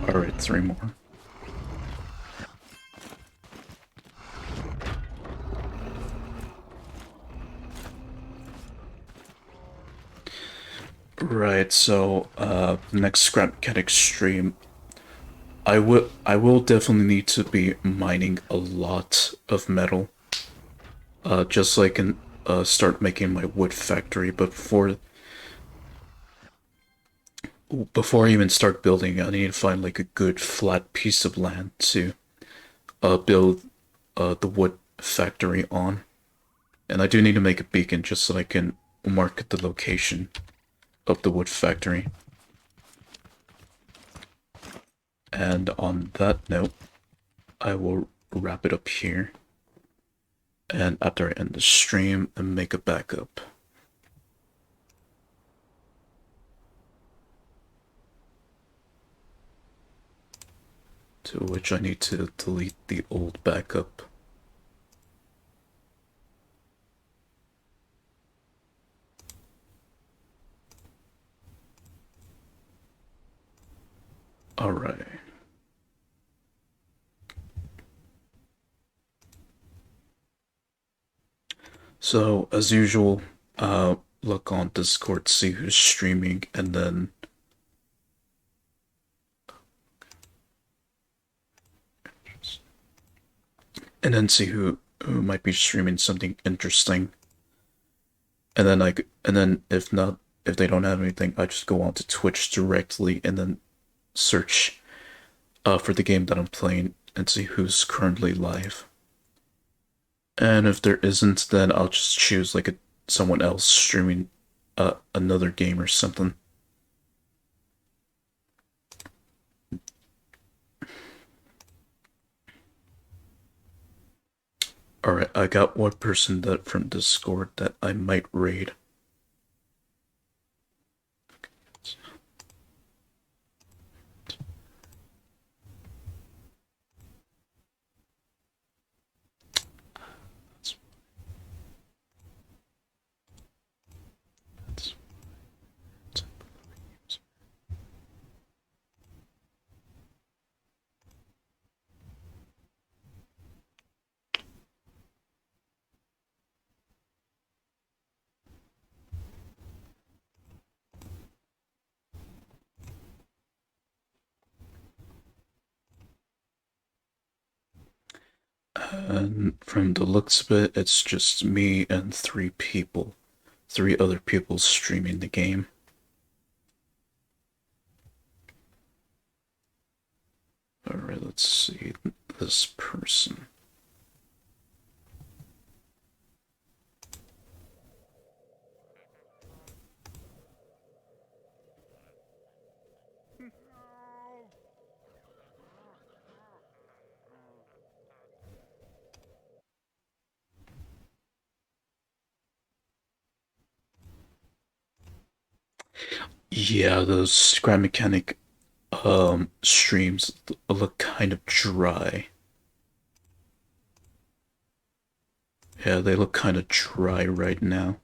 Alright, 3 more. Right, so next scrap mechanic stream, I will definitely need to be mining a lot of metal, just so I can start making my wood factory. But before I even start building, I need to find like a good flat piece of land to build the wood factory on. And I do need to make a beacon just so I can mark the location of the wood factory. And on that note, I will wrap it up here. And after I end the stream, and make a backup. To which I need to delete the old backup. Alright. So, as usual, look on Discord, see who's streaming, and then see who might be streaming something interesting. And then if not, if they don't have anything, I just go on to Twitch directly and then search for the game that I'm playing and see who's currently live. And if there isn't, then I'll just choose like someone else streaming another game or something. Alright, I got one person that from Discord that I might raid. And from the looks of it, it's just me and three people. Three other people streaming the game. Alright, let's see this person. Yeah, those Scrap Mechanic streams look kind of dry. Yeah, they look kind of dry right now.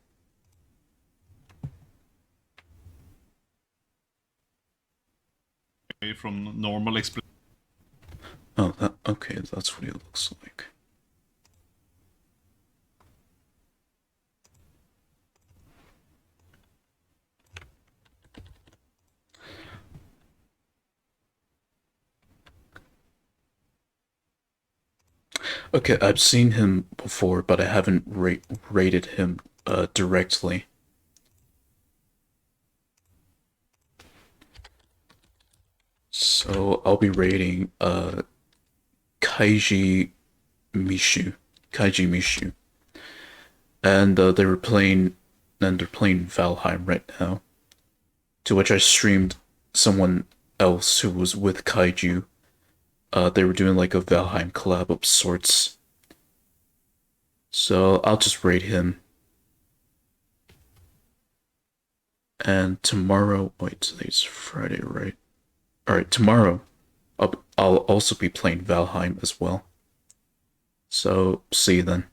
From normal explanation. Oh, okay, that's what he looks like. Okay, I've seen him before, but I haven't rated him directly. So I'll be rating Kaiji Mishu. Kaiji Mishu. And they're playing Valheim right now. To which I streamed someone else who was with Kaiju. They were doing like a Valheim collab of sorts. So I'll just rate him. And tomorrow, wait, today's Friday, right? Alright, tomorrow I'll also be playing Valheim as well. So see you then.